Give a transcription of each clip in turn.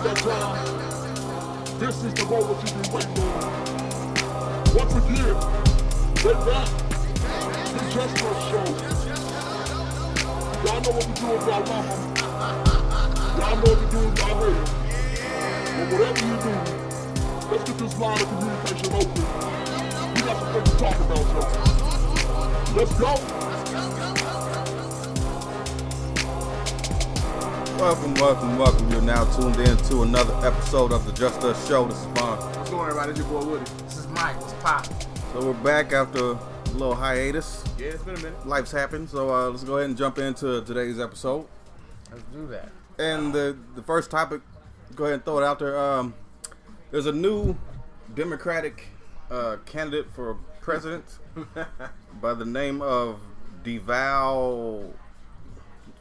that time. This is the moment you've been waiting on. Once again, they back. It's just a show. Y'all know what to do with y'all mama. Y'all know what to do with y'all lady. But whatever you do, let's get this line of communication open. We got some things to talk about, so let's go. Welcome. You're now tuned in to another episode of the Just Us Show. This is Vaughn. What's going on, everybody? It's your boy Woody. This is Mike. It's Pop. So we're back after a little hiatus. Yeah, it's been a minute. Life's happened, so let's go ahead and jump into today's episode. Let's do that. And the first topic, go ahead and throw it out there. There's a new Democratic candidate for president by the name of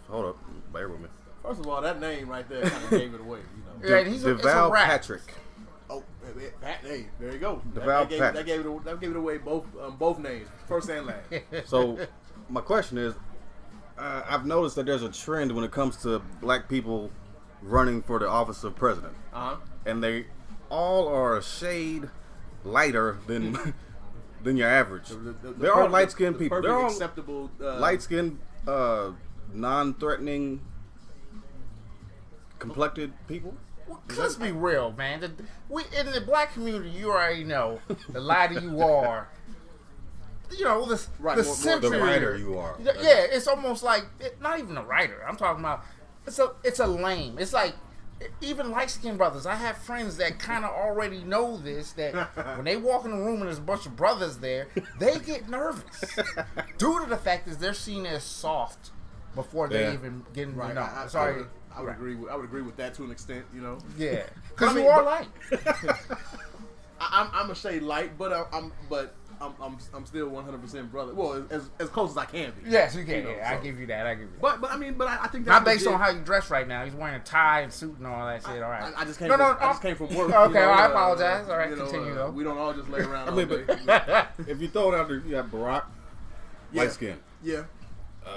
Hold up, bear with me. First of all, that name right there kind of gave it away, you know. Yeah, it's a rap. Patrick. Oh, hey, there you go. Patrick. That gave it away both names, first and last. So, my question is, I've noticed that there's a trend when it comes to black people running for the office of president, and they all are a shade lighter than your average. They're all light-skinned people. They're all acceptable, light-skinned, non-threatening, complected people. Well, let's be real, man. We in the black community, you already know the lighter you are. You know, the the writer you are. Yeah, it's almost like not even a writer. I'm talking about it's a lame. It's like even light-skinned brothers. I have friends that kind of already know this. That when they walk in the room and there's a bunch of brothers there, they get nervous due to the fact that they're seen as soft before they even get in. Right. No, I would agree with that to an extent, you know. Yeah, because you are light. I'm a shade light, but I'm still 100% brother. Well, as close as I can be. Yes, you can. You know, yeah, so. I give you that. But I think that's not based on how you dress right now. He's wearing a tie and suit and all that shit. All right. I just came. I just came from work. Okay, I apologize. All right, continue though. We don't all just lay around. But if you throw it out there, you got Barack, light skin. Yeah.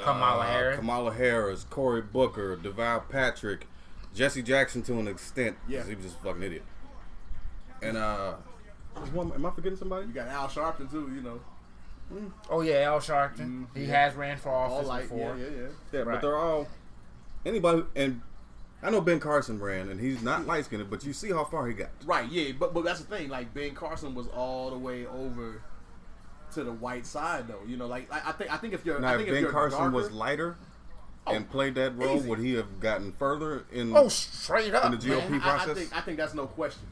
Kamala Harris, Cory Booker, DeVal Patrick, Jesse Jackson to an extent. Yeah. He was just a fucking idiot. And am I forgetting somebody? You got Al Sharpton too, you know. Oh yeah, Al Sharpton. He has ran for office before. Yeah, right. But they're all anybody. And I know Ben Carson ran, and he's not light skinned, but you see how far he got. Right. Yeah. But that's the thing. Like Ben Carson was all the way over to the white side, though. You know, like I think if you're if Ben Carson darker, was lighter and played that role, easy. would he have gotten further in? Straight up in the GOP process. I think that's no question.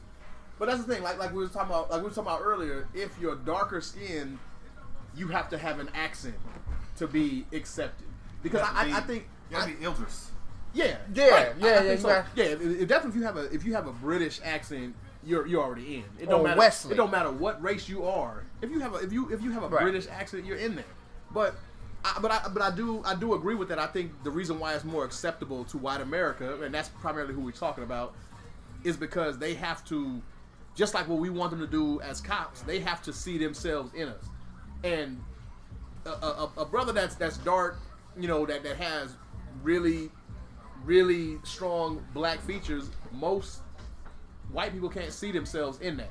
But that's the thing. Like we were talking about earlier. If you're darker skinned, you have to have an accent to be accepted. Because I think you gotta be Idris. Yeah. Definitely, if you have a British accent, you're already in. It don't matter. Wesley. It don't matter what race you are. If you have a British accent, you're in there. But I do agree with that. I think the reason why it's more acceptable to white America, and that's primarily who we're talking about, is because they have to, just like what we want them to do as cops, they have to see themselves in us. And a brother that's dark, you know, that has really, really strong black features, most white people can't see themselves in that.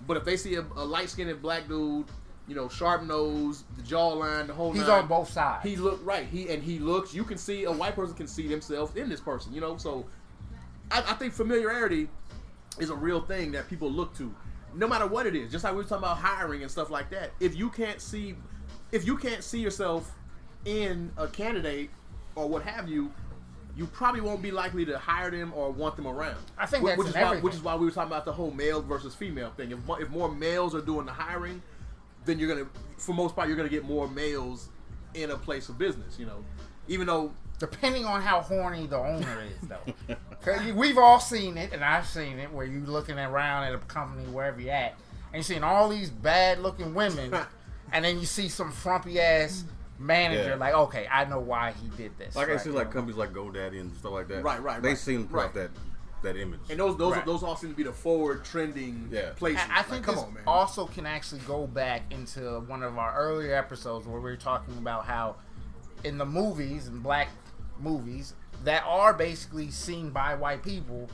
But if they see a light-skinned black dude, you know, sharp nose, the jawline, the whole He's nine, on both sides. He look right. He looks. You can see a white person can see themselves in this person. You know, so I think familiarity is a real thing that people look to, no matter what it is. Just like we were talking about hiring and stuff like that. If you can't see yourself in a candidate or what have you, you probably won't be likely to hire them or want them around. I think that's which is why we were talking about the whole male versus female thing. If more males are doing the hiring, then you're gonna, for most part, you're gonna get more males in a place of business. You know, even though depending on how horny the owner is, though, because we've all seen it, and I've seen it, where you looking around at a company wherever you're at, and you're seeing all these bad-looking women, and then you see some frumpy ass manager, like, okay, I know why he did this. Like I see, like companies like GoDaddy and stuff like that. Right. They seem to put out that image, and those all seem to be the forward trending places. I think this also can actually go back into one of our earlier episodes where we were talking about how in the movies and black movies that are basically seen by white people,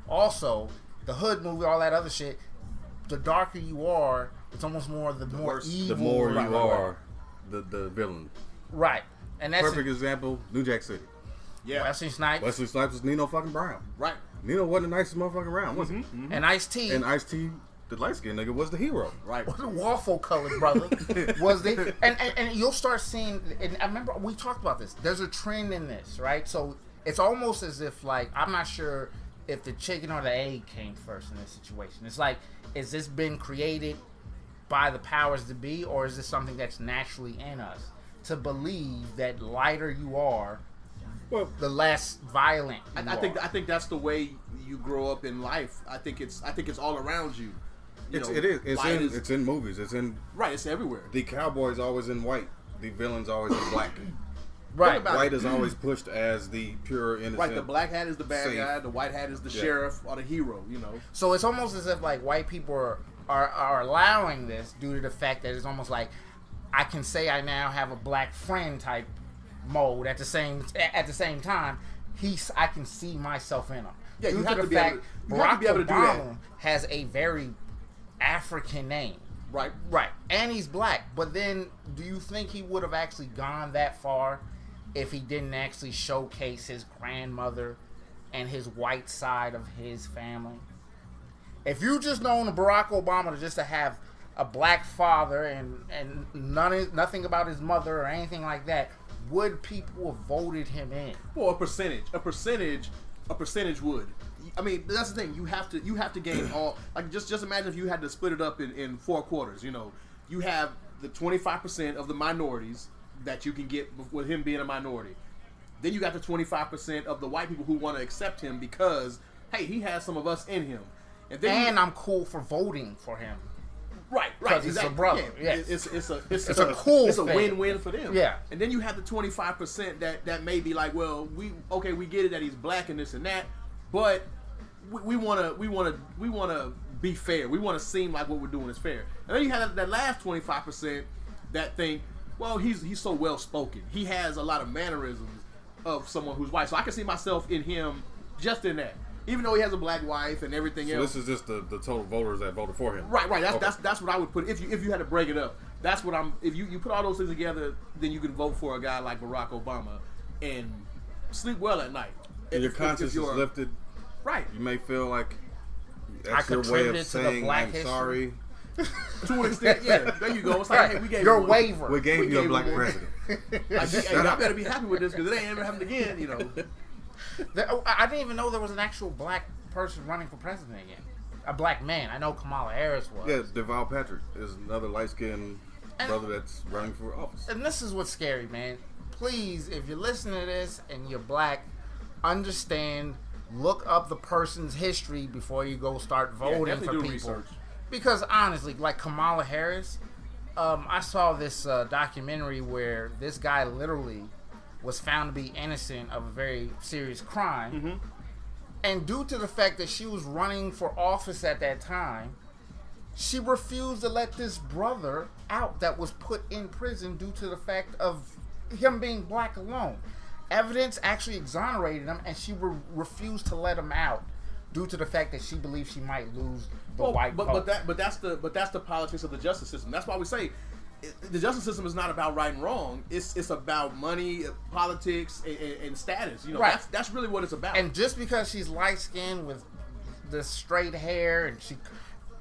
Also, the Hood movie, all that other shit. The darker you are, it's almost more the more worse, evil. the more you are, the villain. Right, and that's Perfect example. New Jack City. Yeah. Wesley Snipes. Wesley Snipes was Nino fucking Brown. Right. Nino wasn't the nicest motherfucker around, was he? Mm-hmm. And Ice-T. And Ice-T, the light skinned nigga, was the hero. Right. The waffle colored brother was the and you'll start seeing. And I remember we talked about this. There's a trend in this, right? So it's almost as if like I'm not sure if the chicken or the egg came first in this situation. It's like, is this been created by the powers to be, or is this something that's naturally in us to believe that lighter you are, Well, the less violent you I think are? that's the way you grow up in life. I think it's all around you. it is. It's in movies. It's in right. It's everywhere. the cowboy's always in white. The villain's always in black. Right. about White is always pushed as the pure innocent. Right. The black hat is the bad safe. guy. The white hat is the Yeah. sheriff or the hero. So it's almost as if like white people are allowing this due to the fact that it's almost like I can say I now have a black friend type mode at the same time. I can see myself in him. Yeah, due you have to to the be able fact to- you have to be able to do that. Obama has a very African name. Right. Right. And he's black. But then do you think he would have actually gone that far if he didn't actually showcase his grandmother and his white side of his family? If you just known Barack Obama to have a black father and nothing about his mother or anything like that, would people have voted him in? Well, a percentage would. I mean, that's the thing. You have to gain all. Like just imagine if you had to split it up in 4 quarters. You have the 25% of the minorities that you can get with him being a minority. Then you got the 25% of the white people who want to accept him because hey, he has some of us in him. And I'm cool for voting for him. Right, Because he's a brother. Yeah. Yes. It's a cool It's a thing. win-win for them. Yeah. And then you have the 25% that may be like, well, we get it that he's black and this and that, but we wanna be fair. We wanna seem like what we're doing is fair. And then you have that last 25% that think, well, he's so well spoken. He has a lot of mannerisms of someone who's white. So I can see myself in him just in that. Even though he has a black wife and everything else. This is just the total voters that voted for him. Right. That's what I would put if you had to break it up. That's what I'm. If you put all those things together, then you can vote for a guy like Barack Obama and sleep well at night. And your conscience is lifted. Right. You may feel like I that's your way contributed of to the saying black I'm history. sorry. To an extent, yeah. There you go. It's like, Right. hey, we gave Your him waiver. We gave you a black him one. president. Like, hey, y'all better be happy with this because it ain't ever happened again. I didn't even know there was an actual black person running for president again. A black man. I know Kamala Harris was. Yeah, Deval Patrick is another light-skinned brother that's running for office. And this is what's scary, man. Please, if you're listening to this and you're black, understand, look up the person's history before you go start voting definitely for do people. research. Because honestly, like Kamala Harris, I saw this documentary where this guy literally was found to be innocent of a very serious crime. Mm-hmm. And due to the fact that she was running for office at that time, she refused to let this brother out that was put in prison due to the fact of him being black alone. Evidence actually exonerated him, and she refused to let him out due to the fact that she believed she might lose the white vote. But that's the politics of the justice system. That's why we say the justice system is not about right and wrong. It's about money, politics, and status. Right. That's really what it's about. And just because she's light skinned with the straight hair, and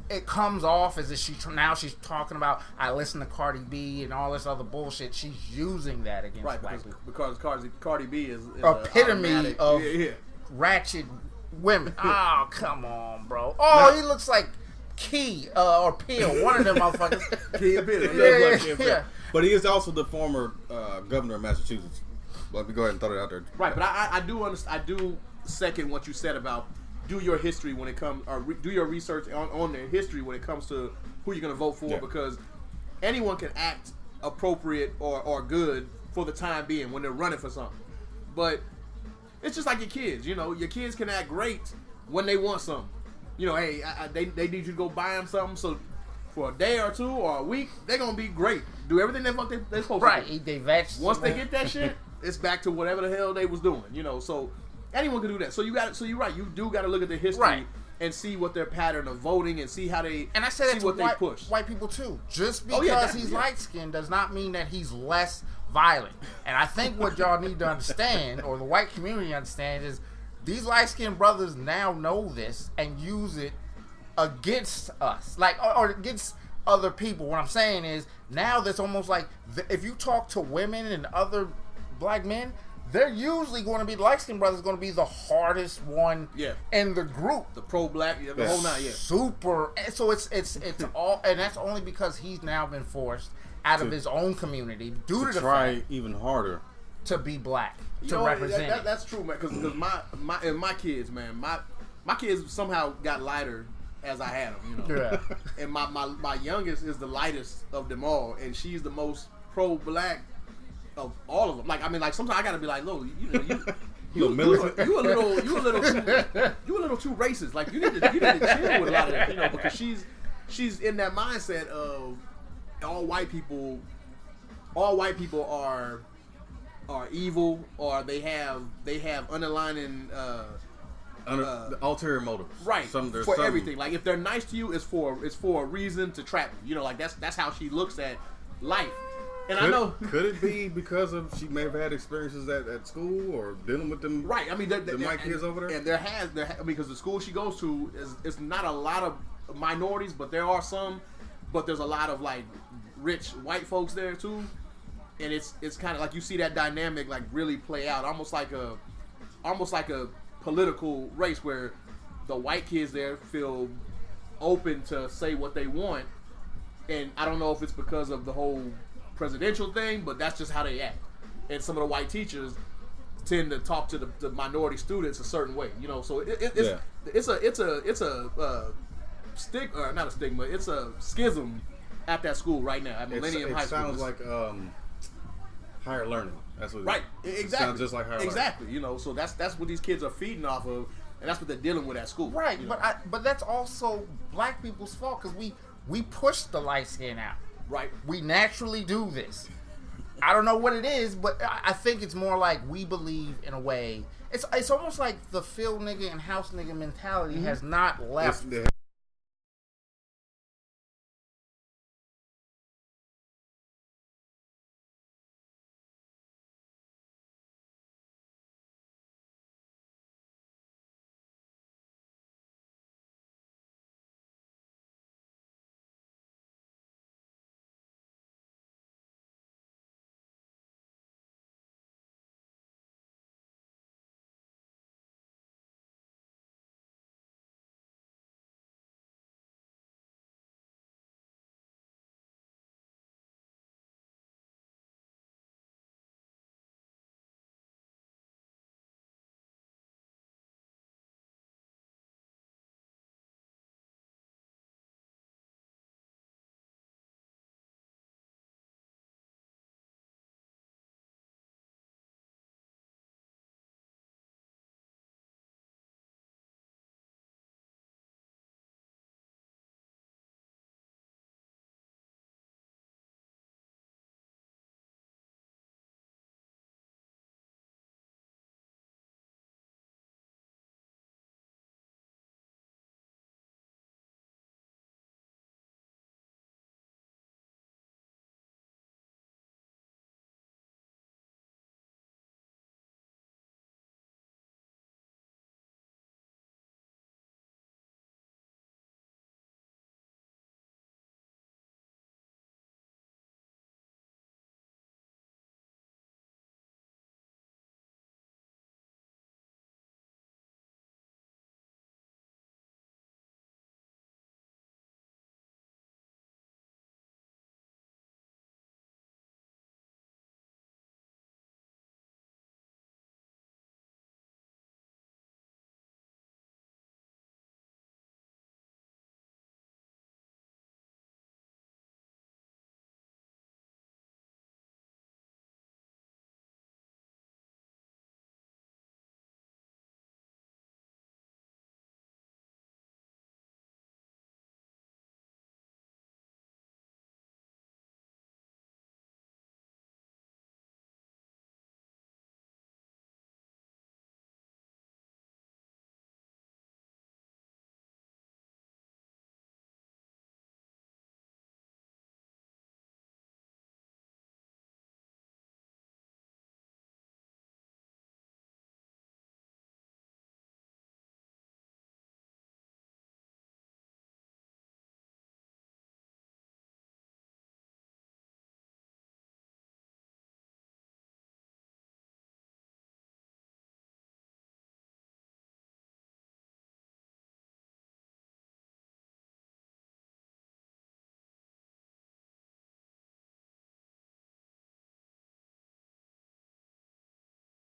it comes off as if she's talking about I listen to Cardi B and all this other bullshit. She's using that against right, black people. because Cardi B is Epitome of ratchet women. Oh, come on, bro. Oh, he looks like Key or Peel, one of them motherfuckers. Key Peel. Yeah. But he is also the former governor of Massachusetts. Let me go ahead and throw it out there. Right, but I do second what you said about do your history when it comes, or do your research on their history when it comes to who you're going to vote for, because anyone can act appropriate or good for the time being when they're running for something. But it's just like your kids, your kids can act great when they want something. Hey, they need you to go buy them something, so for a day or two or a week, they're going to be great. Do everything they're supposed to do. Right, eat their vegetables. Once they get that shit, it's back to whatever the hell they was doing, so... Anyone can do that. So you're right. You do got to look at the history. Right. And see what their pattern of voting and see how they and I said see what they push. White people too. Just because he's light skinned does not mean that he's less violent. And I think what y'all need to understand, or the white community understand, is these light skinned brothers now know this and use it against us, like or against other people. What I'm saying is now there's almost like if you talk to women and other black men, they're usually going to be light skinned brothers. Going to be the hardest one in the group. The pro black, the whole nine, super. So it's all, and that's only because he's now been forced out of his own community due to the try fact even harder to be black to represent. That's true, man. Because my kids, man, my kids somehow got lighter as I had them, you know. Yeah. And my youngest is the lightest of them all, and she's the most pro black of all of them. Like, I mean, like sometimes I gotta be like, no, you a little too racist. Like you need to chill with a lot of that, you know, because she's in that mindset of all white people are evil, or they have underlining ulterior motives, right? For everything. Like if they're nice to you, it's for a reason to trap you. You know, like that's how she looks at life. And I know, could it be because of she may have had experiences at school or dealing with them? Right. I mean, the white kids over there. And there because the school she goes to is not a lot of minorities, but there are some. But there's a lot of like rich white folks there too, and it's kind of like you see that dynamic like really play out, almost like a political race where the white kids there feel open to say what they want, and I don't know if it's because of the whole presidential thing, but that's just how they act. And some of the white teachers tend to talk to the minority students a certain way, you know. So it's a not a stigma. It's a schism at that school right now at Millennium High School. It sounds like higher learning. That's what. Right. Exactly. It sounds just like higher learning. Exactly. You know. So that's what these kids are feeding off of, and that's what they're dealing with at school. Right. You know? But that's also black people's fault because we push the light skin out. Right. We naturally do this. I don't know what it is, but I think it's more like we believe in a way. It's almost like the field nigga and house nigga mentality has not left.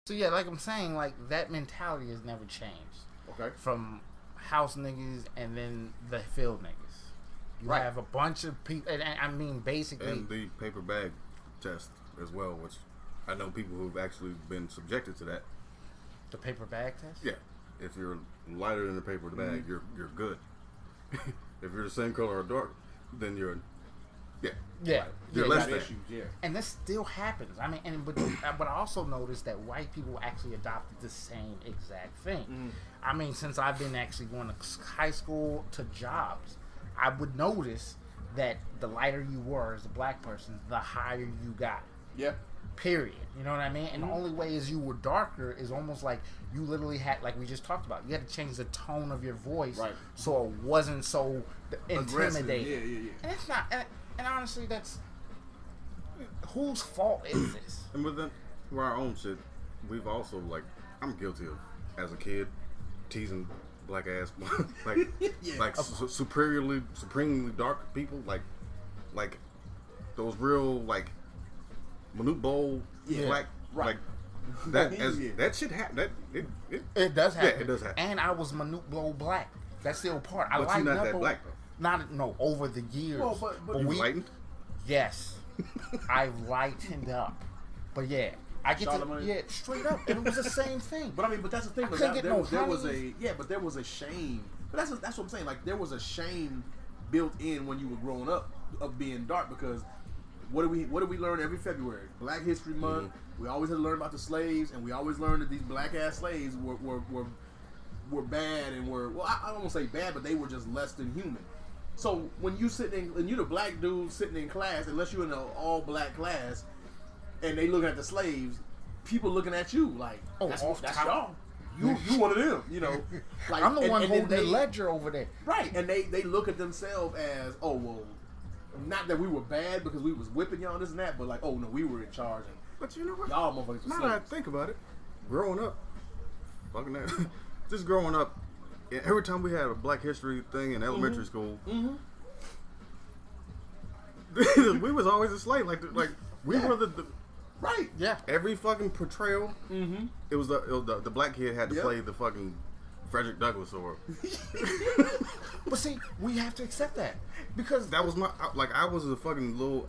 So yeah, like I'm saying, like that mentality has never changed. Okay. From house niggas and then the field niggas. You Right. have a bunch of people, and I mean basically. And the paper bag test as well, which I know people who've actually been subjected to that. The paper bag test. Yeah, if you're lighter than the paper bag, you're good. If you're the same color or dark, then you're Yeah. You're Yeah, less Got than. issues, yeah. And this still happens. I mean, but I also noticed that white people actually adopted the same exact thing. I mean, since I've been actually going to high school to jobs, I would notice that the lighter you were as a black person, the higher you got. Yeah. Period. You know what I mean? And the only way is you were darker is almost like you literally had, like we just talked about, you had to change the tone of your voice so it wasn't so intimidating. Yeah. And it's not. And honestly, that's whose fault is this? And within our own shit, we've also like I'm guilty of as a kid teasing black ass like supremely dark people like those real like minute bowl black like that that shit happen. It does happen. Yeah, it does happen. And I was minute blow black. That's still part. I But lightened you're not up that black though. No, over the years. Well, but You we, lightened? yes, I've lightened up. But yeah, I get Charlemagne? straight up, and it was the same thing. But I mean, but that's the thing. I But couldn't that, get there, no was, there was honeys. but there was a shame. But that's what I'm saying. Like there was a shame built in when you were growing up of being dark because what do we learn every February? Black History Month. We always had to learn about the slaves, and we always learned that these black ass slaves were bad and I don't want to say bad, but they were just less than human. So when you and you the black dude sitting in class, unless you're in an all black class, and they looking at the slaves, people looking at you like, that's y'all. You one of them, you know. Like I'm the one and holding they, the ledger over there. right? And they look at themselves as, oh well, not that we were bad because we was whipping y'all this and that, but like, oh no, we were in charge. And But you know what? y'all motherfuckers Now were that I slaves. think about it, growing up, fucking that, just growing up, every time we had a Black History thing in elementary school, we was always a slave. Like we were the Right? Yeah. every fucking portrayal. It was the black kid had to Yep. play the fucking Frederick Douglass or But see, we have to accept that because that was I was a fucking little.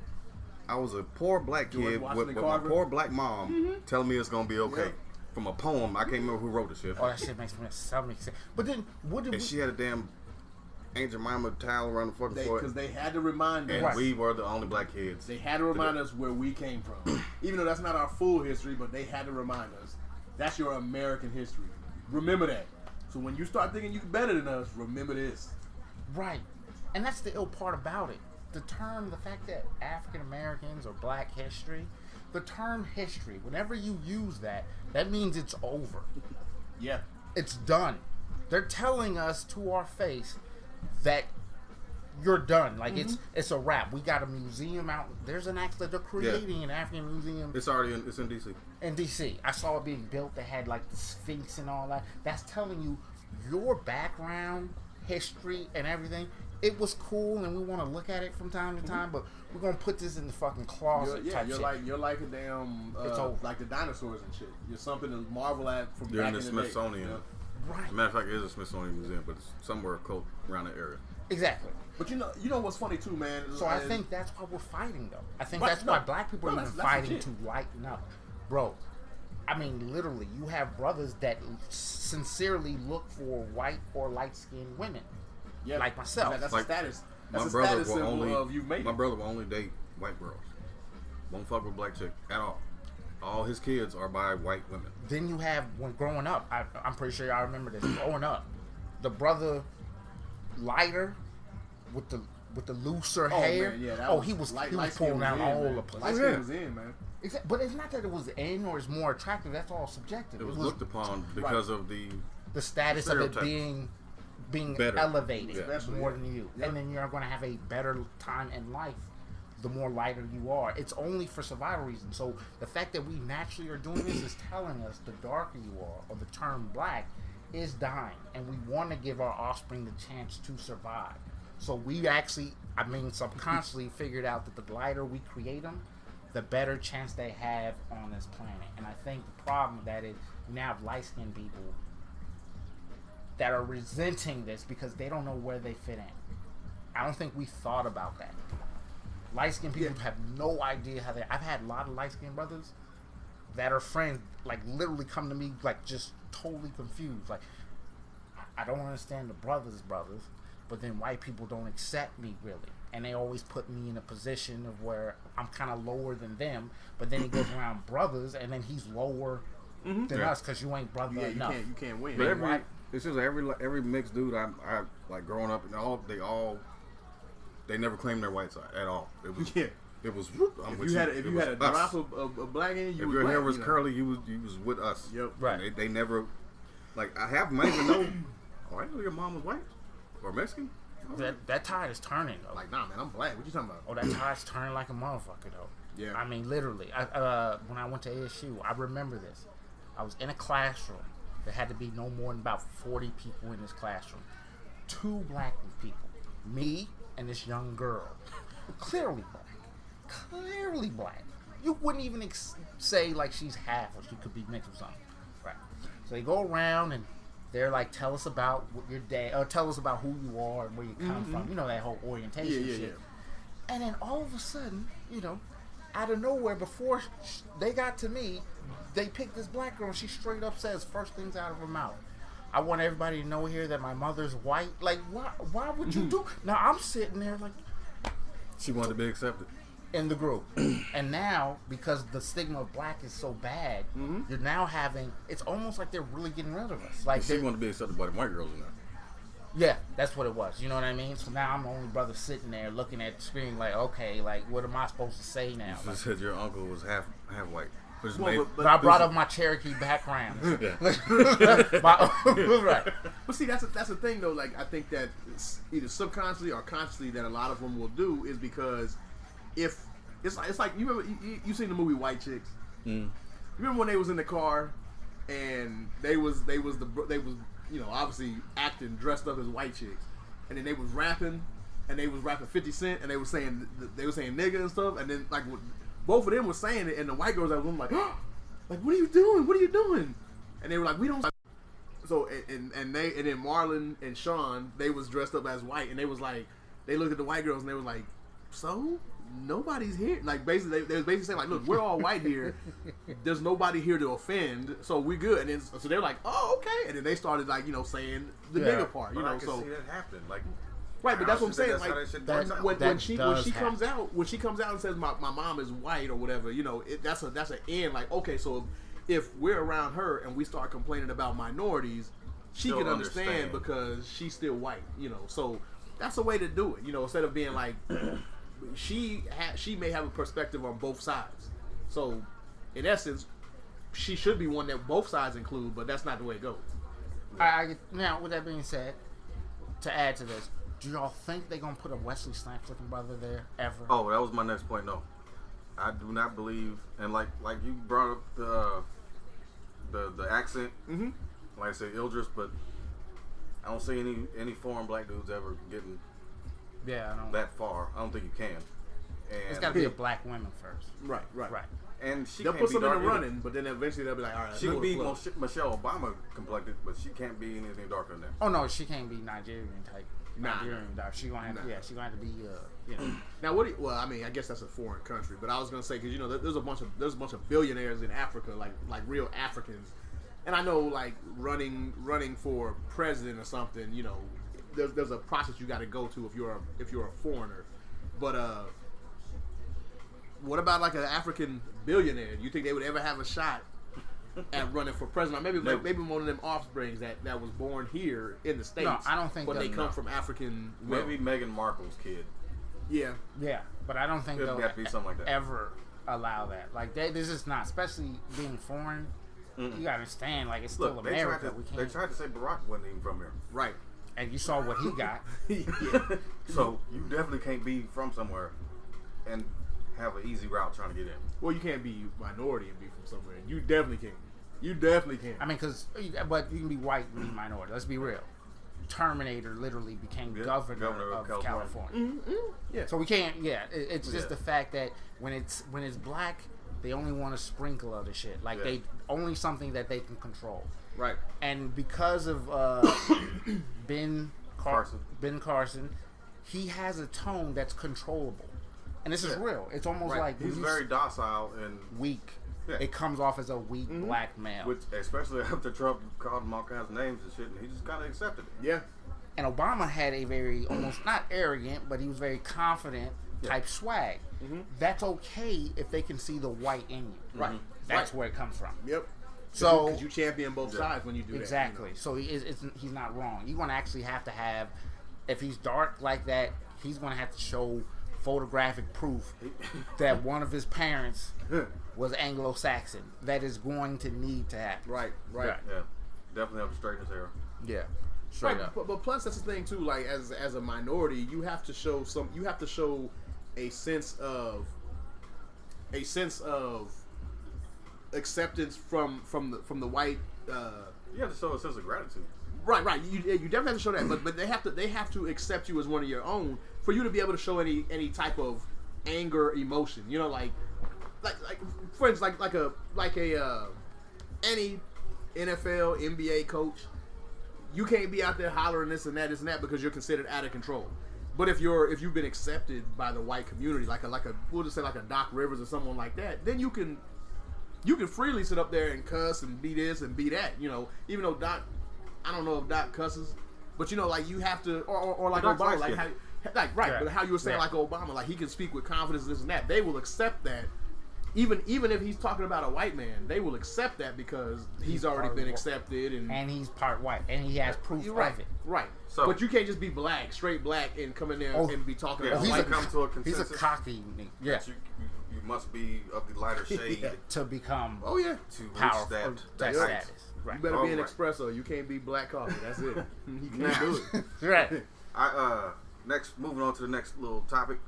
I was a poor black George kid Washington with my Carver. poor black mom telling me it's gonna be okay. Yep. From a poem, I can't remember who wrote the shit. oh, that shit makes me so make sense. But then what did And we? she had a damn Aunt Jemima towel around the fucking foot. Because they had to remind us. And we were the only black kids. They had to remind us where we came from. Even though that's not our full history, but they had to remind us. That's your American history. Remember that. So when you start thinking you're better than us, remember this. Right. And that's the ill part about it. The fact that African Americans or black history, the term history, whenever you use that, that means it's over. Yeah. It's done. They're telling us to our face that you're done. Like it's a wrap. We got a museum out. There's an act that they're creating an African museum It's in DC. in DC. I saw it being built. They had like the Sphinx and all that. That's telling you your background, history, and everything. It was cool, and we want to look at it from time to time. But we're gonna put this in the fucking closet. Type you're shit. like a damn It's over. like the dinosaurs and shit. You're something to marvel at from You're back in the day. Smithsonian. Right. Matter of fact, it is a Smithsonian museum, but it's somewhere close around the area. Exactly. But you know what's funny too, man. So I think that's why we're fighting, though. I think Right, that's no. why black people are No, even that's fighting legit. to lighten up, bro. I mean, literally, you have brothers that sincerely look for white or light-skinned women, like myself. That's Like, a status. That's My a brother status will symbol only of you've made my it. brother will only date white girls. Won't fuck with black chick at all. All his kids are by white women. Then you have when growing up. I'm pretty sure y'all remember this. Growing up, the brother lighter with the looser hair. Man, yeah, that he was light pulling skin down was in, all man. the place. Light skin was in, man. But it's not that it was in or it's more attractive. That's all subjective. It was looked upon because of the status of it stereotype. being Better. elevated Yeah. more than you. Yep. And then you're going to have a better time in life the more lighter you are. It's only for survival reasons. So the fact that we naturally are doing this is telling us the darker you are, or the term black, is dying. And we want to give our offspring the chance to survive. So we actually, subconsciously figured out that the lighter we create them, the better chance they have on this planet. And I think the problem with that is you now have light-skinned people that are resenting this because they don't know where they fit in. I don't think we thought about that. Light-skinned people have no idea how they... I've had a lot of light-skinned brothers that are friends, like, literally come to me, like, just totally confused. Like, I don't understand the brothers, but then white people don't accept me, really. And they always put me in a position of where I'm kind of lower than them, but then he goes around brothers, and then he's lower than us because you ain't brother enough. You can't win. But it's just every mixed dude I like growing up, and they never claimed their white side at all. It was it was. If you had a drop of black in you, if your hair was curly, you was with us. Yep. Right. And they never like I might even know. Oh, I know your mom was white or Mexican. That tide is turning though. Like, nah, man, I'm black. What you talking about? Oh, that tide's turning like a motherfucker though. Yeah. I mean, literally. When I went to ASU, I remember this. I was in a classroom. There had to be no more than about 40 people in this classroom. 2 black people. Me and this young girl. Clearly black. You wouldn't even say like she's half or she could be mixed with something. Right. So they go around and they're like, tell us about what your day, or tell us about who you are and where you come from. You know, that whole orientation shit. Yeah. And then all of a sudden, you know, out of nowhere, before they got to me, they picked this black girl and she straight up says first things out of her mouth, I want everybody to know here that my mother's white. Like, why would you do? Now I'm sitting there like, she wanted to be accepted in the group. And now, because the stigma of black is so bad, you're now having, it's almost like they're really getting rid of us. Like, she wanted to be accepted by the white girls in there. Yeah, that's what it was. You know what I mean? So now I'm the only brother sitting there looking at the screen like, okay, like, what am I supposed to say now? You said your uncle was half white. But I brought up my Cherokee background. Right. But see, that's the thing though. Like, I think that either subconsciously or consciously that a lot of them will do is because if it's like you remember you seen the movie White Chicks. You remember when they was in the car and they was you know, obviously acting dressed up as white chicks, and then they was rapping 50 Cent, and they was saying nigga and stuff, and then like both of them was saying it, and the white girls that was like, oh, like, what are you doing? And they were like, we don't. So and then Marlon and Sean, they was dressed up as white, and they was like, they looked at the white girls and they was like, so nobody's here. Like, basically they was basically saying like, look, we're all white here. There's nobody here to offend, so we good. And then so they're like, oh, okay. And then they started like, you know, saying the nigga part, you know. I can see that happen. Like, right, but that's what I'm saying. Like, when she comes out and says my mom is white or whatever, you know, that's an end. Like, okay, so if we're around her and we start complaining about minorities, she can understand because she's still white, you know. So that's a way to do it, you know, instead of being like she may have a perspective on both sides. So in essence, she should be one that both sides include, but that's not the way it goes. Now, with that being said, to add to this, do y'all think they're gonna put a Wesley Snipes looking brother there ever? Oh, that was my next point. No, I do not believe. And like you brought up the accent. Like I said, Idris, but I don't see any foreign black dudes ever getting that far. I don't think you can. And it's got to be a black woman first. Right. And she they'll can't put some in the running, either. but then eventually they'll be like, all right. She can be Michelle Obama complected, but she can't be anything darker than that. Oh no, she can't be Nigerian type. Nigerian dark. She gonna have she gonna have to be you know. Now well, I mean, I guess that's a foreign country, but I was gonna say because you know there's a bunch of billionaires in Africa, like real Africans, and I know like running for president or something, you know, there's a process you got to go to if you're a foreigner, but what about like an African billionaire? Do you think they would ever have a shot at running for president? Or maybe one of them offsprings that was born here in the States. No, I don't think. But they come from African. Maybe Meghan Markle's kid. Yeah, but I don't think they'll have to be something like that. Ever allow that. Like this is not, especially being foreign. You gotta understand, like it's still America. They tried to say Barack wasn't even from here. Right. And you saw what he got. So you definitely can't be from somewhere and have an easy route trying to get in. Well, you can't be minority and be from somewhere. You definitely can. I mean, but you can be white and be minority. Let's be real. Terminator literally became governor of California. Yeah. So we can't. Yeah, it's just the fact that when it's black, they only want a sprinkle of the shit. Like they only something that they can control. Right. And because of Ben Carson, he has a tone that's controllable, and this is real. It's almost like he's very docile and weak. Yeah. It comes off as a weak black male. Which, especially after Trump called him all kinds of names and shit, and he just kind of accepted it. Yeah. And Obama had a very, almost not arrogant, but he was very confident type swag. That's okay if they can see the white in you. Right. That's where it comes from. Yep. So because you champion both sides when you do exactly. that. So he's not wrong. You're going to actually have to have, if he's dark like that, he's going to have to show photographic proof that one of his parents was Anglo-Saxon. That is going to need to happen. Right. Yeah. Definitely have to straighten his hair. Yeah. Straight up. But plus that's the thing too. Like as a minority, you have to show a sense of acceptance from the white. You have to show a sense of gratitude. Right. You definitely have to show that, but they have to accept you as one of your own for you to be able to show any type of anger, emotion. You know, like for instance, like any NFL, NBA coach, you can't be out there hollering this and that because you're considered out of control. But if you've been accepted by the white community, like a we'll just say like a Doc Rivers or someone like that, then you can freely sit up there and cuss and be this and be that. You know, even though Doc, I don't know if Doc cusses, but you know, like you have to, or like Obama, like how, but how you were saying like Obama, like he can speak with confidence, this and that. They will accept that, even if he's talking about a white man, they will accept that because he's already been accepted and he's part white and he has proof of it. Right. So, but you can't just be black, straight black, and come in there and be talking about he's white. come to a consensus. He's a cocky nigga. Yeah. You must be of the lighter shade to become to reach powerful that status. Right. You better be an espresso. You can't be black coffee. That's it. You can't Now, do it. Right. Moving on to the next little topic.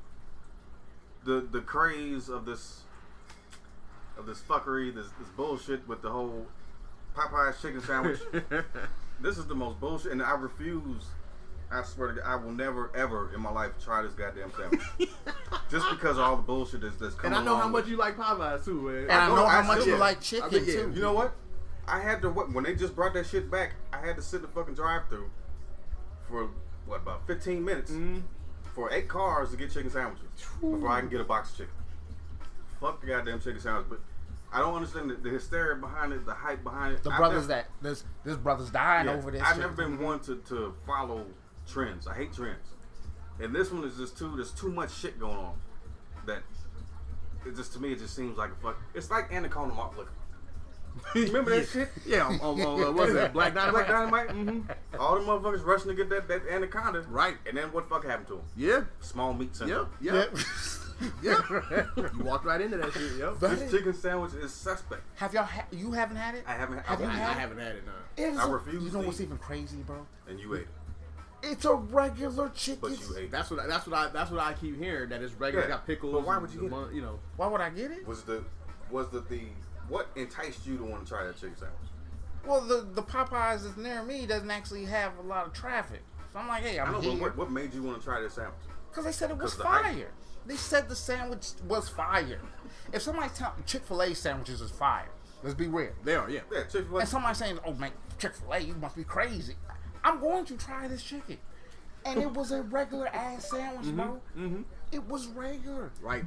The craze of this fuckery, this bullshit with the whole Popeye's chicken sandwich. This is the most bullshit, and I refuse. I swear to God, I will never ever in my life try this goddamn sandwich. Just because of all the bullshit that's coming. And I know how much you like Popeyes too, man. And I know how much you like chicken too. You know what? I had to when they just brought that shit back. I had to sit in the fucking drive-thru for about 15 minutes for 8 cars to get chicken sandwiches before I can get a box of chicken. Fuck the goddamn chicken sandwich, but I don't understand the hysteria behind it, the hype behind it. This brother's dying over this. I've never been one to follow trends. I hate trends, and this one is just there's too much shit going on that it just, to me, it just seems like a fuck. It's like Anaconda malt liquor. Remember that shit? Yeah, what's that? Black Dynamite? Black Dynamite? Mm-hmm. All the motherfuckers rushing to get that anaconda. Right. And then what the fuck happened to them? Yeah. Small meat syndrome. Yep. Yep. You walked right into that shit. Yep. This chicken sandwich is suspect. Have y'all? You haven't had it? I haven't. I haven't had it. No. I refuse. You know what's even crazy, bro? And you ate it. It's a regular chicken. But you ate it. That's what I keep hearing. That it's regular. It's got pickles. But why would you get it? You know. Why would I get it? Was the what enticed you to want to try that chicken sandwich? Well, the Popeyes that's near me doesn't actually have a lot of traffic, so I'm like, hey, I'm here. But what made you want to try this sandwich? Because they said it was fire. They said the sandwich was fire. If somebody tell Chick-fil-A sandwiches is fire, let's be real. They are, yeah. Yeah, Chick-fil-A. And somebody saying, oh man, Chick-fil-A, you must be crazy. I'm going to try this chicken. And it was a regular ass sandwich, bro. Mm-hmm. It was regular. Right.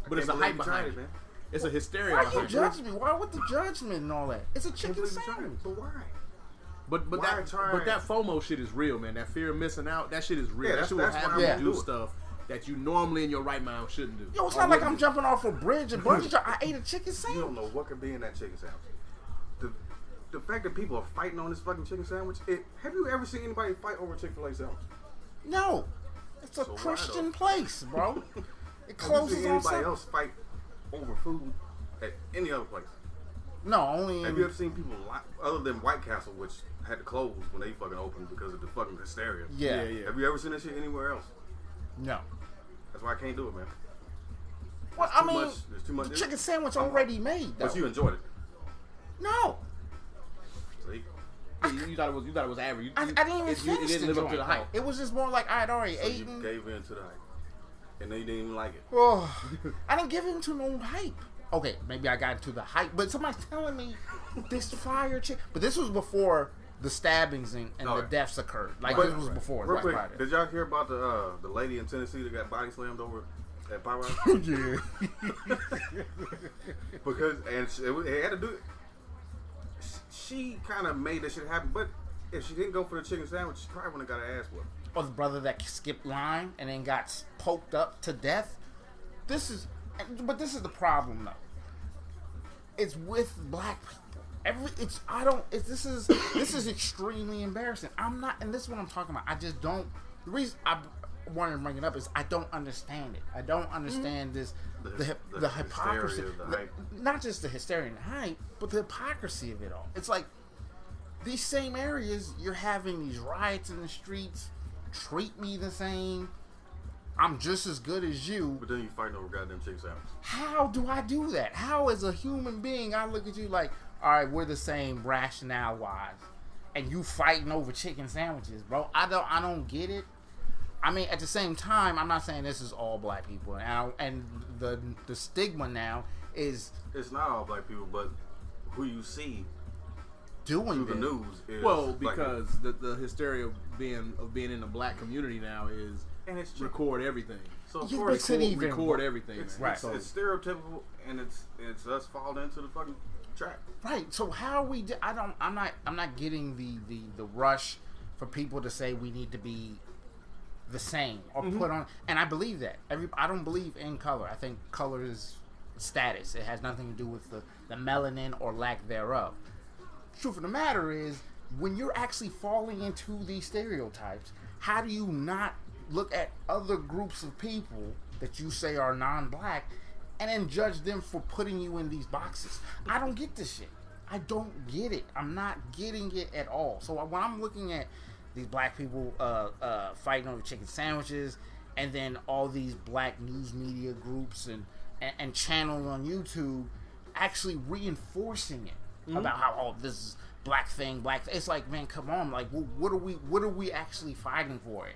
But it's a hype behind it, man. It's a hysteria. Why you judge me? Why with the judgment and all that? It's a chicken sandwich. But why? But that FOMO shit is real, man. That fear of missing out, that shit is real. Yeah, that shit will have you do it. stuff that you normally in your right mind shouldn't do. Yo, it's not like I'm jumping off a bridge and bungee jump. I ate a chicken sandwich. You don't know what could be in that chicken sandwich. The fact that people are fighting on this fucking chicken sandwich. Have you ever seen anybody fight over a Chick-fil-A sandwich? No. It's a Christian place, bro. It closes on anybody else fight over food at any other place? No, only. Have you ever seen people other than White Castle, which had to close when they fucking opened because of the fucking hysteria? Yeah. Have you ever seen that shit anywhere else? No. That's why I can't do it, man. Well, There's too much. The chicken sandwich already made, though. But you enjoyed it. No. See? You thought it was average. I didn't even finish it didn't live up to the hype. It was just more like I had already So eaten. you gave in to the hype, and then you didn't even like it. Oh, I didn't give into no hype. Okay, maybe I got into the hype, but somebody's telling me this fire chick. But this was before the stabbings and the deaths occurred. Like this was before. Real Black quick, Friday. did y'all hear about the lady in Tennessee that got body slammed over at Popeyes? Yeah. Because it had to do. She kind of made that shit happen, but if she didn't go for the chicken sandwich, she probably wouldn't have got her ass whooped. Or the brother that skipped line and then got poked up to death. This is the problem though. It's with black people. This is extremely embarrassing. I'm not, and this is what I'm talking about. I just don't. The reason I wanted to bring it up is I don't understand it. I don't understand this. The hypocrisy, the hype. Not just the hysteria and the hype, but the hypocrisy of it all. It's like these same areas you're having these riots in the streets. Treat me the same. I'm just as good as you. But then you fighting over goddamn chicken sandwich. How do I do that? How, as a human being, I look at you like, all right, we're the same rationale wise, and you fighting over chicken sandwiches, bro? I don't get it. I mean, at the same time, I'm not saying this is all black people, and the stigma now is it's not all black people, but who you see doing through the news is because the hysteria of being in the black community now is and it's record everything. So You of course, record everything. it's, man. it's, it's stereotypical, and it's us falling into the fucking trap. right. So how are we? I'm not getting the rush for people to say we need to be the same or put on, and I believe that. I don't believe in color. I think color is status. It has nothing to do with the melanin or lack thereof. Truth of the matter is, when you're actually falling into these stereotypes, how do you not look at other groups of people that you say are non-black and then judge them for putting you in these boxes? I don't get this shit. I don't get it. I'm not getting it at all. So when I'm looking at these black people fighting over chicken sandwiches, and then all these black news media groups and channels on YouTube actually reinforcing it about how this is black thing. It's like, man, come on, like what are we actually fighting for here?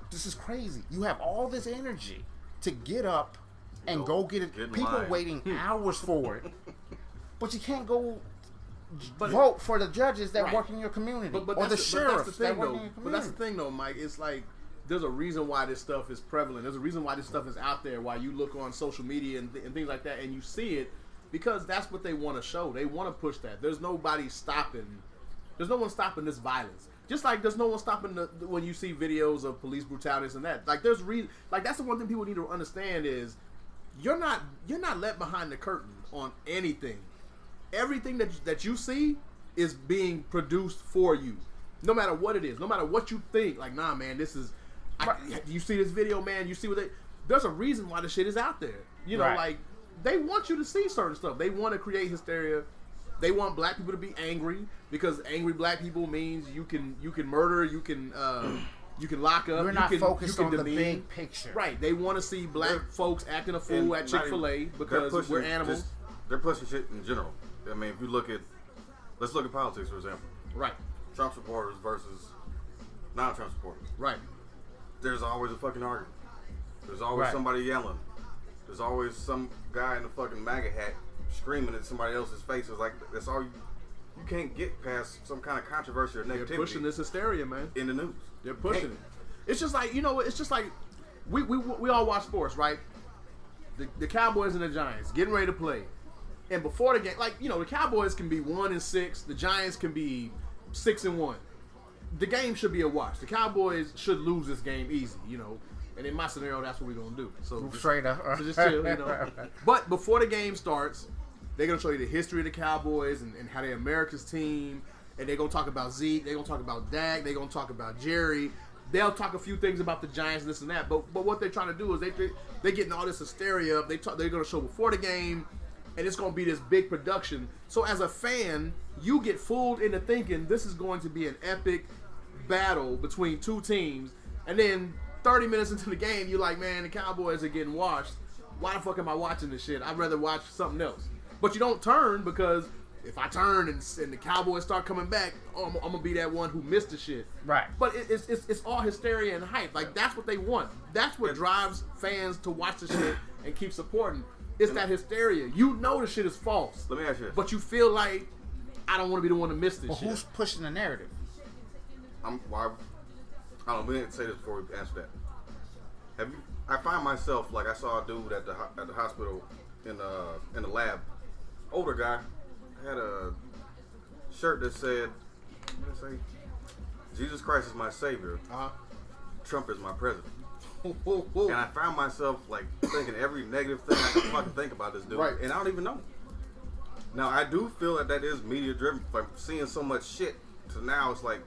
This is crazy. You have all this energy to get up and go get it. People line. waiting hours for it, but you can't go vote for the judges that work in your community or the sheriffs that work in your community. But that's the thing, though, Mike. It's like there's a reason why this stuff is prevalent. There's a reason why this stuff is out there. Why you look on social media and things like that, and you see it because that's what they want to show. They want to push that. There's no one stopping this violence. Just like there's no one stopping when you see videos of police brutality and that. Like that's the one thing people need to understand is you're not let behind the curtain on anything. Everything that you see is being produced for you, no matter what it is, no matter what you think. Like, nah, man, this is. You see this video, man. You see there's a reason why the shit is out there. You know, like they want you to see certain stuff. They want to create hysteria. They want black people to be angry because angry black people means you can murder, you can lock up. We're not focused on the big picture. Right. They want to see black folks acting a fool at Chick-fil-A because we're animals. They're pushing shit in general. I mean, if you let's look at politics, for example. Right. Trump supporters versus non-Trump supporters. Right. There's always a fucking argument. There's always somebody yelling. There's always some guy in a fucking MAGA hat screaming at somebody else's face. It's like, that's all you can't get past some kind of controversy or negativity. They're pushing this hysteria, man. In the news. They're pushing it. It's just like, it's just like we all watch sports, right? The Cowboys and the Giants getting ready to play. And before the game, like, the Cowboys can be 1-6, the Giants can be 6-1. The game should be a wash. The Cowboys should lose this game easy, And in my scenario, that's what we're gonna do. So straight up. So just chill, But before the game starts, they're gonna show you the history of the Cowboys and how they're America's team. And they're gonna talk about Zeke. They're gonna talk about Dak. They're gonna talk about Jerry. They'll talk a few things about the Giants, this and that. But what they're trying to do is they're getting all this hysteria up. They're gonna show before the game. And it's going to be this big production. So as a fan, you get fooled into thinking this is going to be an epic battle between two teams. And then 30 minutes into the game, you're like, man, the Cowboys are getting washed. Why the fuck am I watching this shit? I'd rather watch something else. But you don't turn because if I turn and the Cowboys start coming back, I'm gonna be that one who missed the shit. Right. But it's all hysteria and hype. Like that's what they want. That's what drives fans to watch the shit and keep supporting. It's that hysteria. You know the shit is false. Let me ask you this. But you feel like I don't want to be the one to miss this shit. Who's pushing the narrative? I don't know. We didn't say this before we answered that. Have you? I find myself like I saw a dude at the hospital in the lab. Older guy had a shirt that said, what did it say? Jesus Christ is my savior. Trump is my president. And I found myself like thinking every negative thing I could fucking think about this dude, and I don't even know. Now I do feel that is media driven. Like seeing so much shit, so now it's like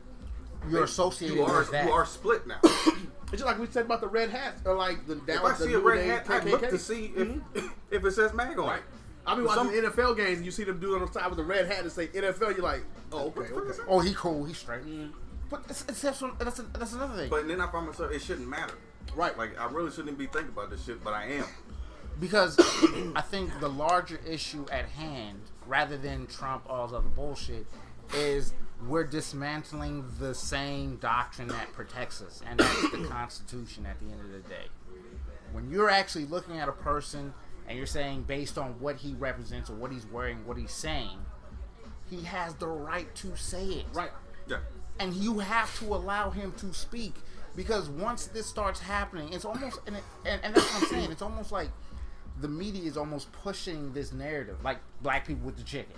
you're associated with that. You are split now. It's just like we said about the red hats, or like the down. If I see a red hat, I look to see if it says MAG on it. I mean, watching the NFL games, and you see them do it on the side with the red hat and say NFL. You're like, oh, okay. Oh, he cool. He's straight. But that's another thing. But then I find myself, it shouldn't matter. Right. Like, I really shouldn't be thinking about this shit, but I am. Because I think the larger issue at hand, rather than Trump, all this other bullshit, is we're dismantling the same doctrine that protects us, and that's the Constitution at the end of the day. When you're actually looking at a person and you're saying based on what he represents or what he's wearing, what he's saying, he has the right to say it. Right. Yeah. And you have to allow him to speak, because once this starts happening, it's almost, and that's what I'm saying, it's almost like the media is almost pushing this narrative, like black people with the chicken.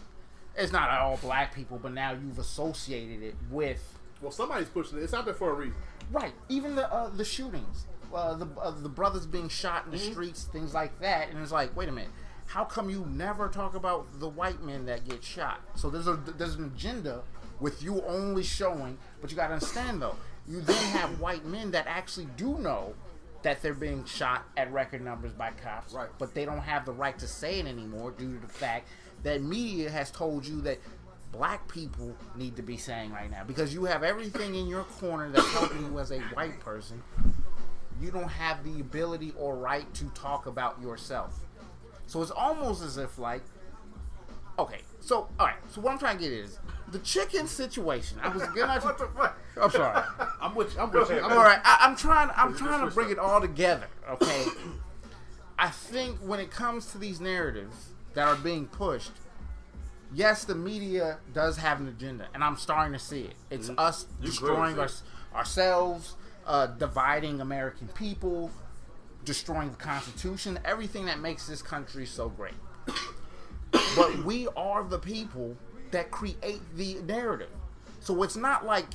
It's not all black people, but now you've associated it with... Well, somebody's pushing it. It's out there for a reason. Right. Even the shootings, the brothers being shot in the streets, things like that, and it's like, wait a minute, how come you never talk about the white men that get shot? So there's an agenda with you only showing, but you got to understand though, you then have white men that actually do know that they're being shot at record numbers by cops, right? But they don't have the right to say it anymore due to the fact that media has told you that black people need to be saying right now, because you have everything in your corner that's helping you as a white person. You don't have the ability or right to talk about yourself. So it's almost as if like, okay, so all right, so what I'm trying to get is the chicken situation. I was gonna. What the fuck? I'm sorry. I'm with you. All right, I'm trying to bring it all together. Okay. I think when it comes to these narratives that are being pushed, yes, the media does have an agenda, and I'm starting to see it. It's us destroying ourselves, dividing American people, destroying the Constitution, everything that makes this country so great. But we are the people that create the narrative. So it's not like,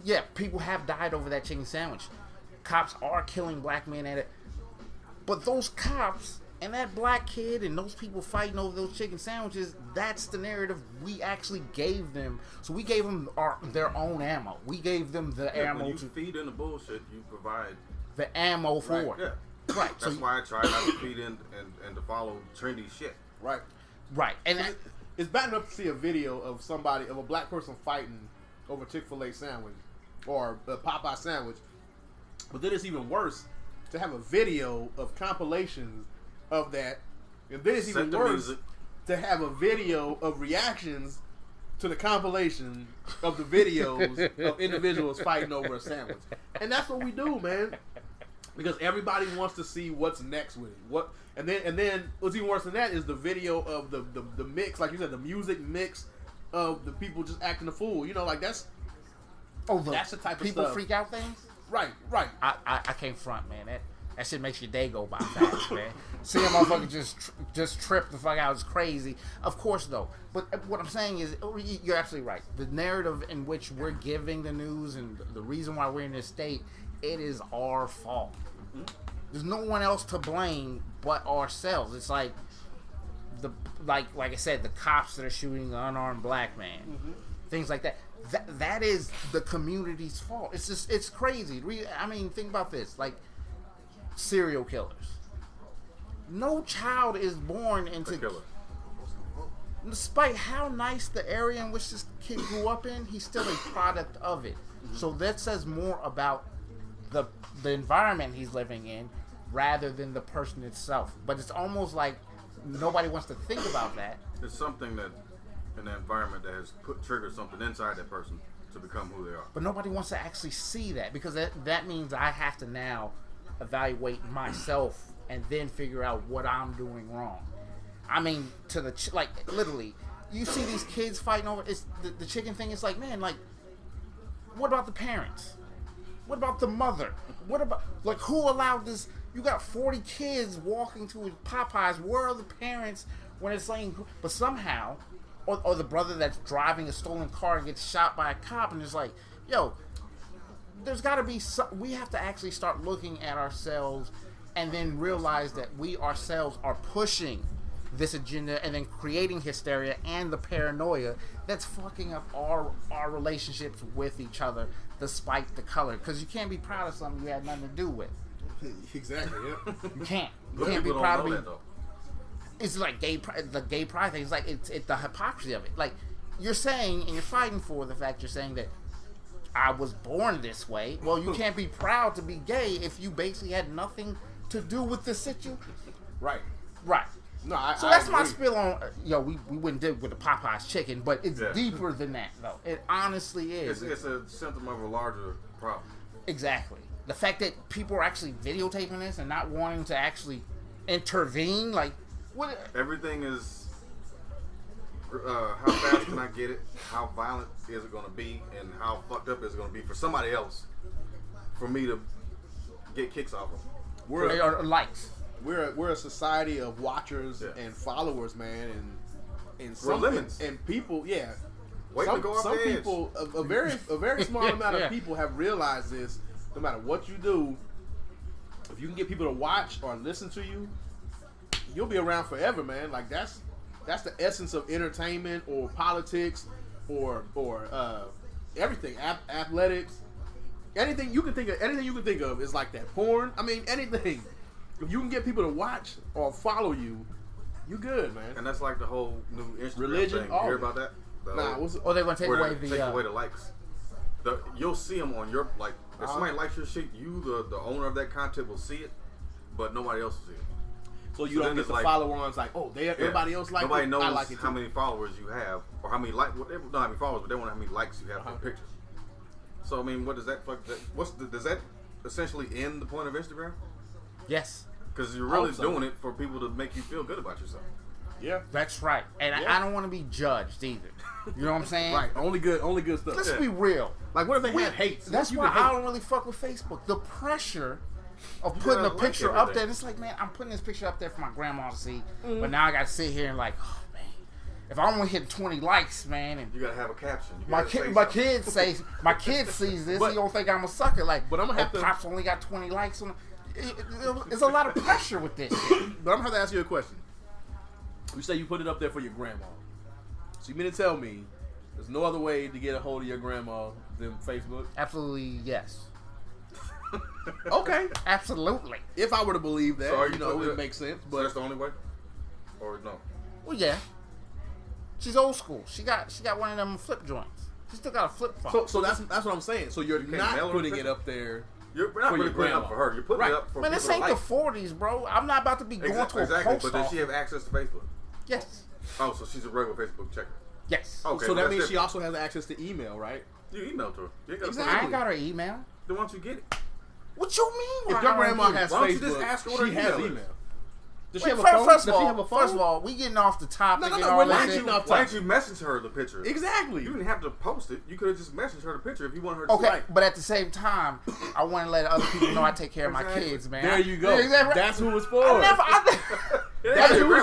yeah, people have died over that chicken sandwich. Cops are killing black men at it. But those cops and that black kid and those people fighting over those chicken sandwiches, that's the narrative we actually gave them. So we gave them their own ammo. We gave them the ammo. When you feed in the bullshit, you provide the ammo for it. Yeah. Right. That's why I try not to feed in and to follow trendy shit. Right. Right. And it's bad enough to see a video of a black person fighting over Chick-fil-A sandwich or a Popeye sandwich. But then it's even worse to have a video of compilations of that. And then it's even worse to have a video of reactions to the compilation of the videos of individuals fighting over a sandwich. And that's what we do, man. Because everybody wants to see what's next with it. And then what's even worse than that is the video of the mix, like you said, the music mix of the people just acting a fool. You know, like that's the type of people stuff. freak out things. Right. I can't front, man. That shit makes your day go by fast, man. See a motherfucker just trip the fuck out is crazy. Of course, though. But what I'm saying is, you're absolutely right. The narrative in which we're giving the news and the reason why we're in this state, it is our fault. There's no one else to blame but ourselves. It's like like I said, the cops that are shooting an unarmed black man, things like that. That is the community's fault. It's crazy. I mean, think about this. Like serial killers. No child is born into a killer. Despite how nice the area in which this kid grew up in, he's still a product of it. So that says more about the environment he's living in rather than the person itself. But it's almost like nobody wants to think about that. It's something that in the environment that has triggered something inside that person to become who they are. But nobody wants to actually see that, because that means I have to now evaluate myself and then figure out what I'm doing wrong. I mean, to the like literally, you see these kids fighting over the chicken thing. It's like, man, like, what about the parents? What about the mother? What about, like, who allowed this? You got 40 kids walking to Popeyes. Where are the parents when it's like, but somehow, or the brother that's driving a stolen car and gets shot by a cop, and it's like, yo, there's got to be we have to actually start looking at ourselves and then realize that we ourselves are pushing this agenda and then creating hysteria and the paranoia that's fucking up our relationships with each other despite the color, because you can't be proud of something you had nothing to do with. Exactly. Yeah. You can't People be don't proud know of that, though. It's like the gay pride thing. It's like it's the hypocrisy of it. Like, you're saying and you're fighting for the fact you're saying that I was born this way. Well, you can't be proud to be gay if you basically had nothing to do with the situation. Right. No, So that's my spill on. We wouldn't do it with the Popeyes chicken, but it's deeper than that, though. It honestly is. It's a symptom of a larger problem. Exactly. The fact that people are actually videotaping this and not wanting to actually intervene, like, what? Everything is how fast can I get it? How violent is it going to be? And how fucked up is it going to be for somebody else for me to get kicks off of? Or likes. We're a society of watchers and followers, man, and we're lemons. And people, yeah. Wait to go off some the edge. people, a very small amount of people have realized this. No matter what you do, if you can get people to watch or listen to you, you'll be around forever, man. Like that's the essence of entertainment or politics or everything, athletics, anything you can think of. Anything you can think of is like that. Porn. I mean, anything. If you can get people to watch or follow you, you good, man. And that's like the whole new Instagram Religion, thing. You hear about that? Or they want to take away take away the likes. You'll see them on your, like, if somebody likes your shit, you, the owner of that content, will see it, but nobody else will see it. So you don't get the follow-ons like, oh, everybody else like it. Nobody knows I like it how too. many followers you have, or how many not how many followers, but they want to know how many likes you have for the picture. So I mean, what does that? Does that essentially end the point of Instagram? Yes. Because you're really doing it for people to make you feel good about yourself. Yeah, that's right. And I don't want to be judged either. You know what I'm saying? Right. Only good stuff. Let's be real. Like, what if they had hates? That's why I don't really fuck with Facebook. The pressure of putting a picture up there. It's like, man, I'm putting this picture up there for my grandma to see, but now I got to sit here and like, oh man, if I only hit 20 likes, man, and you gotta have a caption. My kid sees this, he don't think I'm a sucker. Like, but I'm gonna have to. Pops only got 20 likes on. There's a lot of pressure with this. But I'm gonna have to ask you a question. You say you put it up there for your grandma. So you mean to tell me there's no other way to get a hold of your grandma than Facebook? Absolutely, yes. Okay. Absolutely. If I were to believe that, so it makes sense. But so that's the only way? Or no? Well, yeah. She's old school. She got one of them flip joints. She still got a flip phone. So that's what I'm saying. So you're not putting it up there. You're not putting it up for her. You're putting it up for man, this ain't the 40s, bro. I'm not about to be going to a post but does she have access to Facebook? Yes. Oh, so she's a regular Facebook checker. Yes. Okay. So that means she also has access to email, right? You emailed her. Exactly. I ain't got her email. Then why don't you get it? What you mean? If your grandma has why don't Facebook, you just ask her what she has email. Does she have a phone? First of all, we getting off the topic. No, why didn't you message her the picture? Exactly. You didn't have to post it. You could have just messaged her the picture if you want her to see it. But at the same time, I want to let other people know I take care of my kids, man. There you go. Exactly. That's who it's for. That's who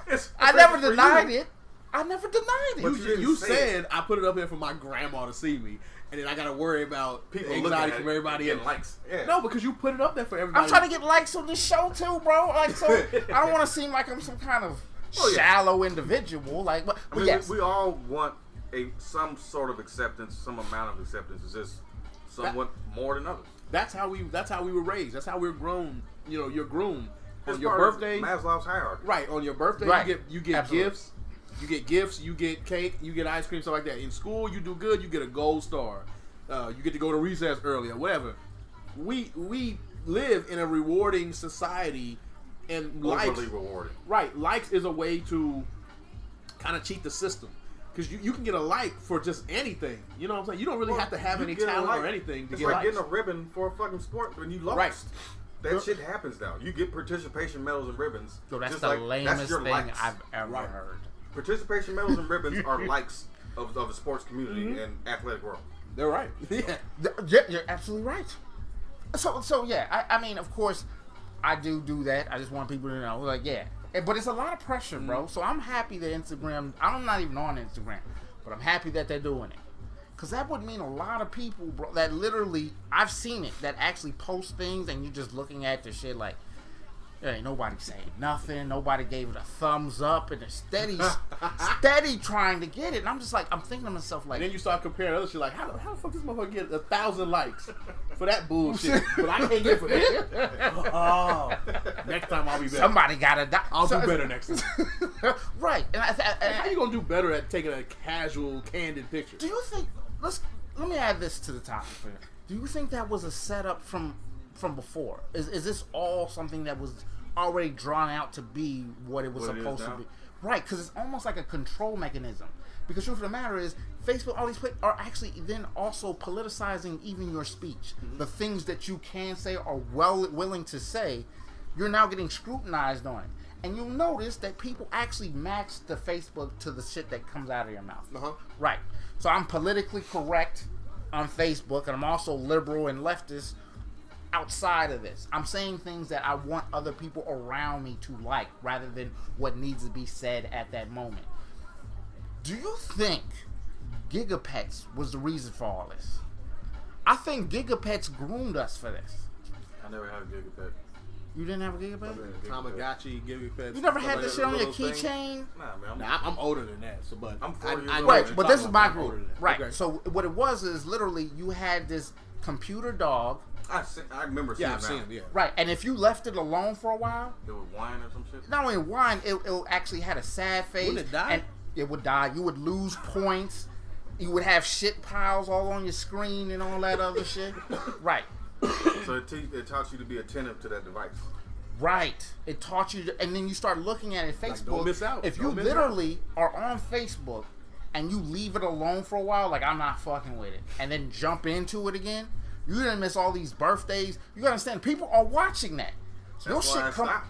it's for. I never denied it. I never denied it. You said I put it up here for my grandma to see me, and then I got to worry about people anxiety from everybody else. Likes. Yeah. No, because you put it up there for everybody. I'm trying to get likes on this show too, bro. Like, so I don't want to seem like I'm some kind of shallow individual. Like, but yes, we all want some sort of acceptance, some amount of acceptance. Is just somewhat more than others. That's how we were raised. That's how we were grown. You know, you're groomed on your birthday. Maslow's hierarchy. Right, on your birthday, you get Absolutely. gifts. You get gifts, you get cake, you get ice cream, stuff like that. In school, you do good, you get a gold star. You get to go to recess earlier, whatever. We live in a rewarding society, and overly rewarding. Right, likes is a way to kind of cheat the system. Because you can get a like for just anything. You know what I'm saying? You don't really have to have any talent or anything to it's get like likes. getting a ribbon for a fucking sport when you lost. Right. That shit happens now. You get participation medals and ribbons. So that's just the like, lamest that's your thing likes. I've ever heard. Participation medals and ribbons are likes of the sports community and athletic world. They're right. Yeah. You're absolutely right. So yeah, I mean, of course, I do that. I just want people to know, like, yeah. But it's a lot of pressure, bro. So I'm happy that Instagram, I'm not even on Instagram, but I'm happy that they're doing it. Because that would mean a lot of people, bro, that literally, I've seen it, that actually post things and you're just looking at the shit like, there ain't nobody saying nothing. Nobody gave it a thumbs up, and they're steady trying to get it. And I'm just like, I'm thinking to myself like, And then you start comparing other shit like, how the fuck this motherfucker get 1,000 likes for that bullshit? But I can't get for that. Oh, next time I'll be better. Somebody gotta die. I'll do better next time. Right. And how you gonna do better at taking a casual, candid picture? Do you think? Let me add this to the topic. Do you think that was a setup from before? Is this all something that was already drawn out to be what it was supposed to be? Right, because it's almost like a control mechanism. Because the truth of the matter is, Facebook, all these places are actually then also politicizing even your speech. Mm-hmm. The things that you can say or willing to say, you're now getting scrutinized on it. And you'll notice that people actually match the Facebook to the shit that comes out of your mouth. Uh-huh. Right. So I'm politically correct on Facebook, and I'm also liberal and leftist outside of this. I'm saying things that I want other people around me to like, rather than what needs to be said at that moment. Do you think Gigapets was the reason for all this? I think Gigapets groomed us for this. I never had a Gigapet. You didn't have a Gigapet? Tamagotchi, Gigapets. You never had this shit on your keychain? Nah, man. I'm older than that. So, but I'm 4 years old. Right, but this is my older group. than that. Right. Okay. So what it was is literally you had this computer dog. I remember seeing Yeah, I've seen him. Yeah. Right, and if you left it alone for a while, It would whine or some shit. not only whine, it actually had a sad face. Wouldn't it die? And it would die. You would lose points. You would have shit piles all on your screen and all that other shit. Right. So it taught you to be attentive to that device. Right. It taught you, and then you start looking at it. Facebook. Don't miss out. If you Don't miss literally are on Facebook and you leave it alone for a while, like I'm not fucking with it, and then jump into it again, you're gonna miss all these birthdays. You gotta understand, people are watching that. So That's why I stopped.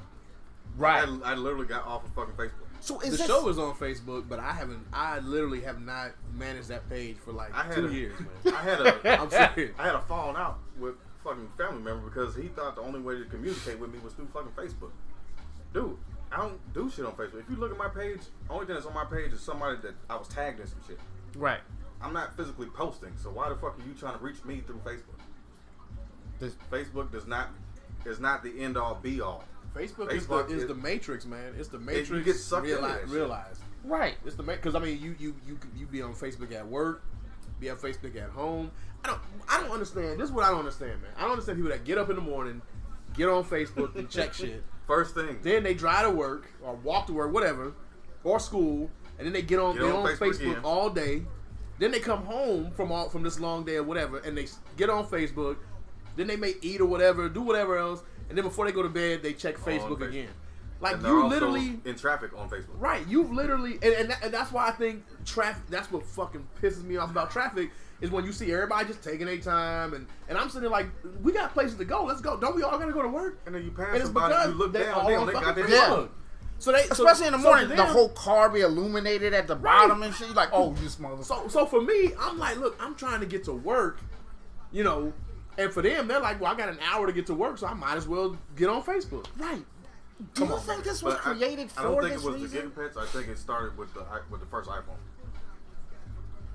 Right. I literally got off of fucking Facebook. So The show is on Facebook, but I literally have not managed that page for like 2 years, man. I'm serious. I had a falling out with fucking family member because he thought the only way to communicate with me was through fucking Facebook. Dude, I don't do shit on Facebook. If you look at my page, only thing that's on my page is somebody that I was tagged in some shit. Right. I'm not physically posting, so why the fuck are you trying to reach me through Facebook? Facebook is not the end all be all. Facebook is the matrix, man. It's the matrix. You get sucked into that shit. realized. Right. It's the because I mean you be on Facebook at work, be on Facebook at home. I don't understand. This is what I don't understand, man. I don't understand people that get up in the morning, get on Facebook and check shit. First thing. Then they drive to work or walk to work, whatever, or school, and then they get on Facebook all day. Then they come home from this long day or whatever, and they get on Facebook. Then they may eat or whatever, do whatever else, and then before they go to bed, they check Facebook again. Like and you literally in traffic on Facebook. Right, you've literally, and that's why I think traffic. That's what fucking pisses me off about traffic is when you see everybody just taking their time, and I'm sitting there like, we got places to go. Let's go. Don't we all gotta go to work? And then you pass somebody, you look down, they got their phone. So they, especially in the morning, the whole car be illuminated at the bottom and shit. You're like, oh, you motherfucker. So for me, I'm like, look, I'm trying to get to work, you know, and for them, they're like, well, I got an hour to get to work, so I might as well get on Facebook. Right. Do you think this was created for this reason? I don't think it was the Gigapets. I think it started with the first iPhone.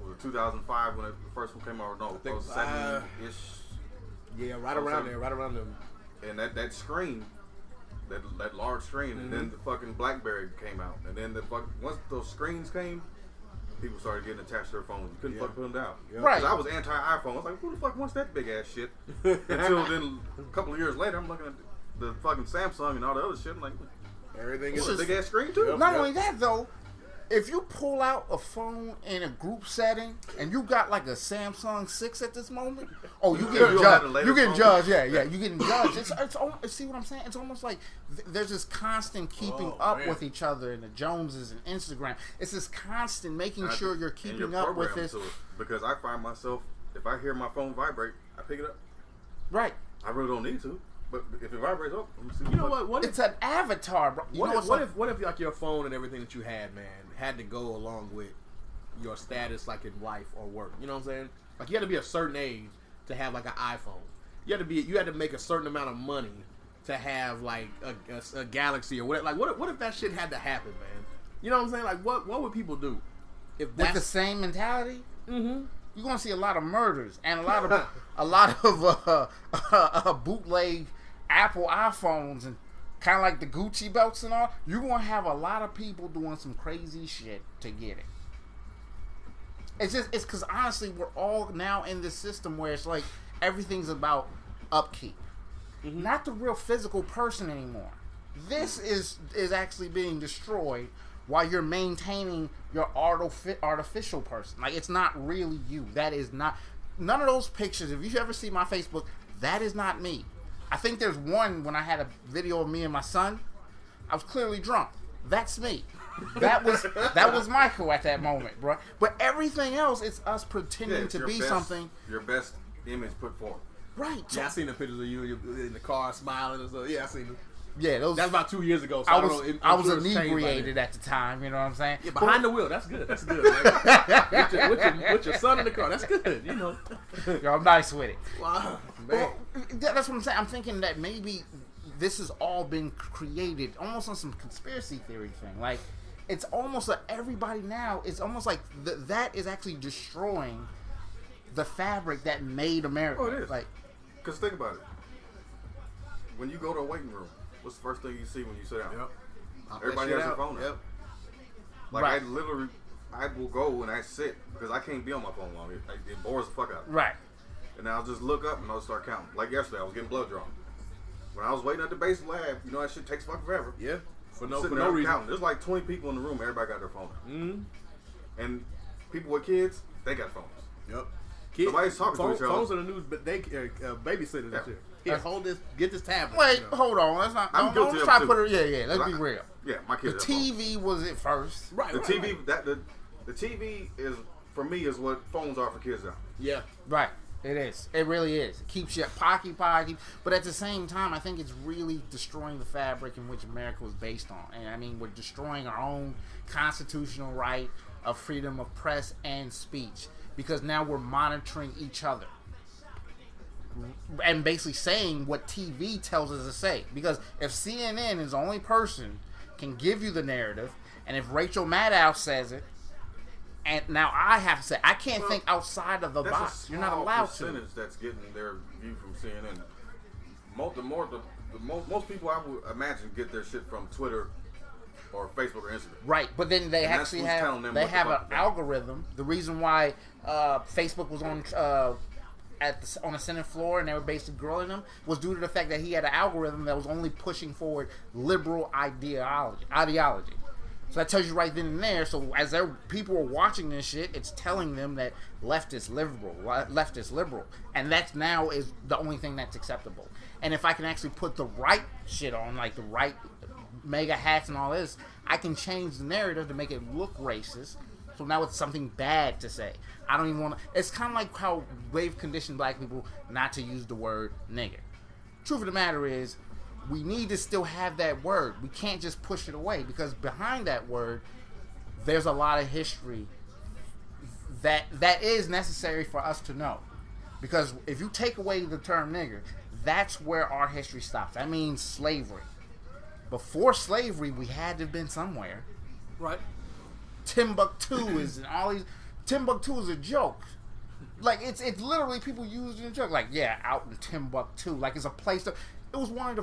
Was it 2005 when the first one came out? No, it was 7-ish. Yeah, right around there. And that screen, that large screen, and then the fucking BlackBerry came out, and then once those screens ccame, people started getting attached to their phones. You couldn't fucking put them down. Yeah. Right. I was anti-iPhone. I was like, who the fuck wants that big ass shit? Until then, a couple of years later, I'm looking at the fucking Samsung and all the other shit. I'm like, everything is is a big ass screen too. Not only that though, if you pull out a phone in a group setting and you got like a Samsung 6 at this moment, oh, you getting judged. You getting judged, yeah, you getting judged. It's see what I'm saying? It's almost like there's this constant keeping up with each other and the Joneses and Instagram. It's this constant making sure you're keeping up with this. Because I find myself, if I hear my phone vibrate, I pick it up. Right. I really don't need to. But if it vibrates up, let me see. You know what? What if, it's an avatar, bro. What if like your phone and everything that you had, man, had to go along with your status, like in life or work? You know what I'm saying? Like you had to be a certain age to have like an iPhone. You had to make a certain amount of money to have like a Galaxy or whatever. Like what if that shit had to happen, man? You know what I'm saying? Like what would people do if with the same mentality? Mm-hmm. You're gonna see a lot of murders and a lot of bootleg Apple iPhones and kind of like the Gucci belts and all. You're gonna have a lot of people doing some crazy shit to get it. It's because honestly, we're all now in this system where it's like everything's about upkeep, not the real physical person anymore. This is actually being destroyed while you're maintaining your artificial person. Like, it's not really you. That is not... None of those pictures, if you ever see my Facebook, that is not me. I think there's one when I had a video of me and my son. I was clearly drunk. That's me. That was Michael at that moment, bro. But everything else, it's us pretending to be something. Your best image put forward. Right. Yeah, I seen the pictures of you in the car smiling and stuff. Yeah, I seen them. Yeah, that's about 2 years ago. So I was inebriated at the time. You know what I'm saying? Yeah, behind the wheel. That's good. That's good. With your son in the car. That's good. You know. Yo, I'm nice with it. Wow, man. Well, that's what I'm saying. I'm thinking that maybe this has all been created almost on some conspiracy theory thing. Like, it's almost like everybody now. It's almost like that is actually destroying the fabric that made America. Oh, it is. Like, because think about it. When you go to a waiting room, what's the first thing you see when you sit down? Yep. Everybody has their phone out. Yep. Like, right. I will go and I sit because I can't be on my phone long. It bores the fuck out of me. Right. And I'll just look up and I'll start counting. Like yesterday, I was getting blood drawn. When I was waiting at the base lab, you know that shit takes fucking forever. Yeah. For no reason. reason. There's like 20 people in the room. Everybody got their phone. Mm-hmm. And people with kids, they got phones. Yep. Nobody's talking to each other. Phones are the news, but they babysitters and shit. Here, hold this. Get this tablet. Wait, hold on. Let's not. I'm guilty don't of try it to too. put it. Yeah. Let's be real. Yeah, my kids. The TV was it first. Right. The TV. The TV is for me is what phones are for kids now. Yeah. Right. It is. It really is. It keeps you occupied. But at the same time, I think it's really destroying the fabric in which America was based on. And I mean, we're destroying our own constitutional right of freedom of press and speech because now we're monitoring each other and basically saying what TV tells us to say. Because if CNN is the only person can give you the narrative, and if Rachel Maddow says it, and now I have to say, I can't think outside of the box. You're not allowed to. Percentage that's getting their view from CNN. Most people I would imagine get their shit from Twitter or Facebook or Instagram. Right, but then they actually have an algorithm. The reason why Facebook was on on the Senate floor and they were basically grilling him was due to the fact that he had an algorithm that was only pushing forward liberal ideology. So that tells you right then and there. So as people are watching this shit, it's telling them that left is liberal, and that now is the only thing that's acceptable. And if I can actually put the right shit on, like the right mega hats and all this, I can change the narrative to make it look racist. So now it's something bad to say. I don't even want to. It's kind of like how they've conditioned black people not to use the word nigger. Truth of the matter is, we need to still have that word. We can't just push it away because behind that word, there's a lot of history that is necessary for us to know. Because if you take away the term nigger, that's where our history stops. That means slavery. Before slavery, we had to have been somewhere. Right. Timbuktu is a joke. Like it's literally people use it in a joke. Like, yeah, out in Timbuktu, like it's a place to. It was one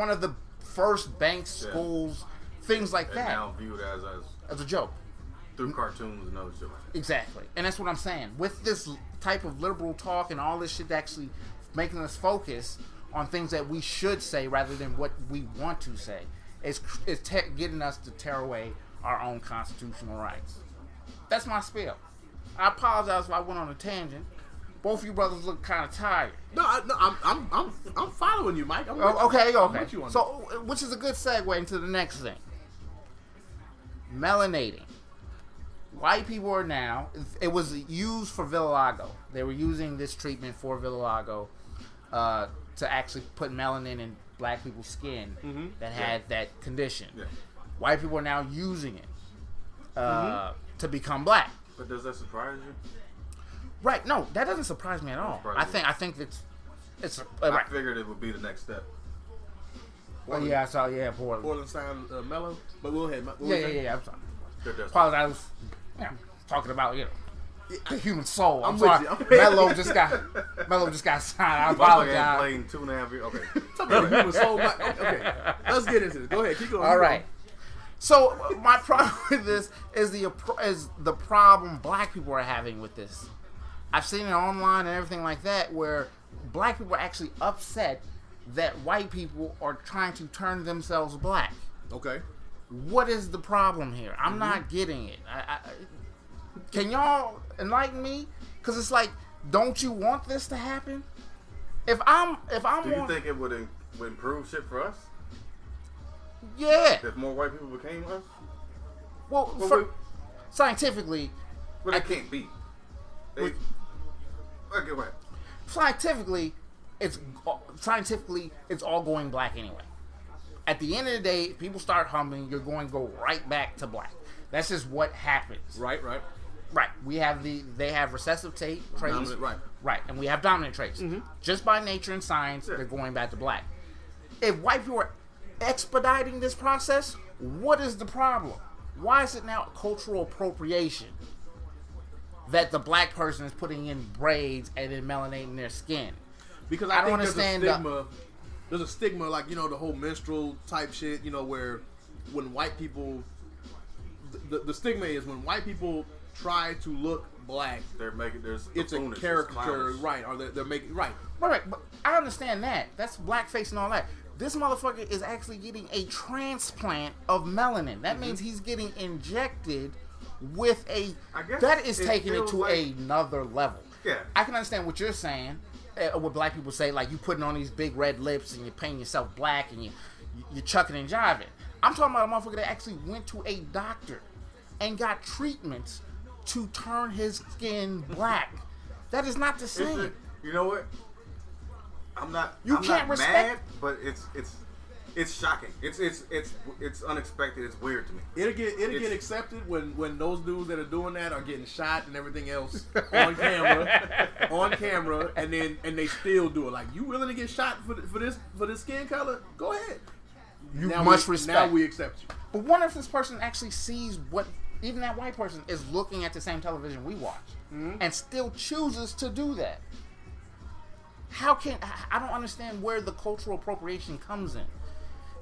of the first bank schools, things like that. Now viewed as a joke through cartoons and other shit. Exactly, and that's what I'm saying. With this type of liberal talk and all this shit actually making us focus on things that we should say rather than what we want to say, it's getting us to tear away our own constitutional rights. That's my spiel. I apologize if I went on a tangent. Both of you brothers look kind of tired. I'm following you, Mike. Okay. I'm with you on so, which is a good segue into the next thing. Melanating. White people are now. It was used for vitiligo. They were using this treatment for vitiligo to actually put melanin in black people's skin that had that condition. Yeah. White people are now using it to become black. But does that surprise you? Right? No, that doesn't surprise me at all. I think it's. I figured it would be the next step. Well, yeah, I saw. Yeah, Portland sound mellow, but go ahead. Yeah. I'm sorry. Apologize. I was talking about the human soul. I'm sorry. Mello just got signed. I apologize. Playing 2.5 years. Okay. Talking about human soul. Okay. Let's get into this. Go ahead. Keep going. All right. So my problem with this is the problem black people are having with this. I've seen it online and everything like that, where black people are actually upset that white people are trying to turn themselves black. Okay. What is the problem here? I'm not getting it. Can y'all enlighten me? Because it's like, don't you want this to happen? Do you think it would improve shit for us? Yeah. If more white people became us? Well, scientifically... But it can't be. Okay, go ahead. Scientifically, it's all going black anyway. At the end of the day, if people start humming, you're going to go right back to black. That's just what happens. Right. We have they have recessive traits. Dominant, right, and we have dominant traits. Just by nature and science, they're going back to black. If white people are expediting this process, what is the problem? Why is it now cultural appropriation that the black person is putting in braids and then melanating their skin? Because I don't understand there's a stigma, like, the whole menstrual type shit, where when white people, the stigma is when white people try to look black, it's a caricature, right? Or they're making right. But I understand that. That's blackface and all that. This motherfucker is actually getting a transplant of melanin. That means he's getting injected with that is taking it to another level. Yeah, I can understand what you're saying. What black people say, like you putting on these big red lips and you're painting yourself black and you're chucking and jiving. I'm talking about a motherfucker that actually went to a doctor and got treatments to turn his skin black. That is not the same. You know what? I'm not mad, but it's shocking. It's unexpected. It's weird to me. It'll get accepted when those dudes that are doing that are getting shot and everything else on camera, and they still do it. Like, you willing to get shot for this skin color? Go ahead. Respect. Now we accept you. But what if this person actually sees what even that white person is looking at the same television we watch and still chooses to do that? I don't understand where the cultural appropriation comes in.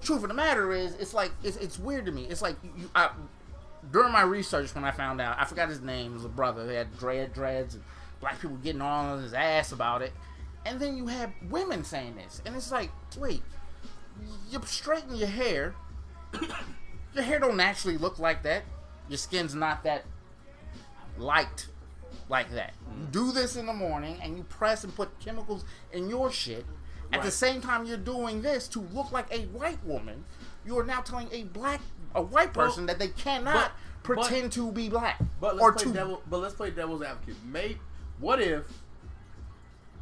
Truth of the matter is, it's like it's weird to me. It's like during my research when I found out, I forgot his name. It was a brother. They had dreads and black people getting on his ass about it. And then you have women saying this, and it's like, wait, you straighten your hair. Your hair don't naturally look like that. Your skin's not that light like that. You do this in the morning and you press and put chemicals in your shit. At the same time you're doing this to look like a white woman, you are now telling a white person that they cannot pretend to be black. But let's play devil's advocate. What if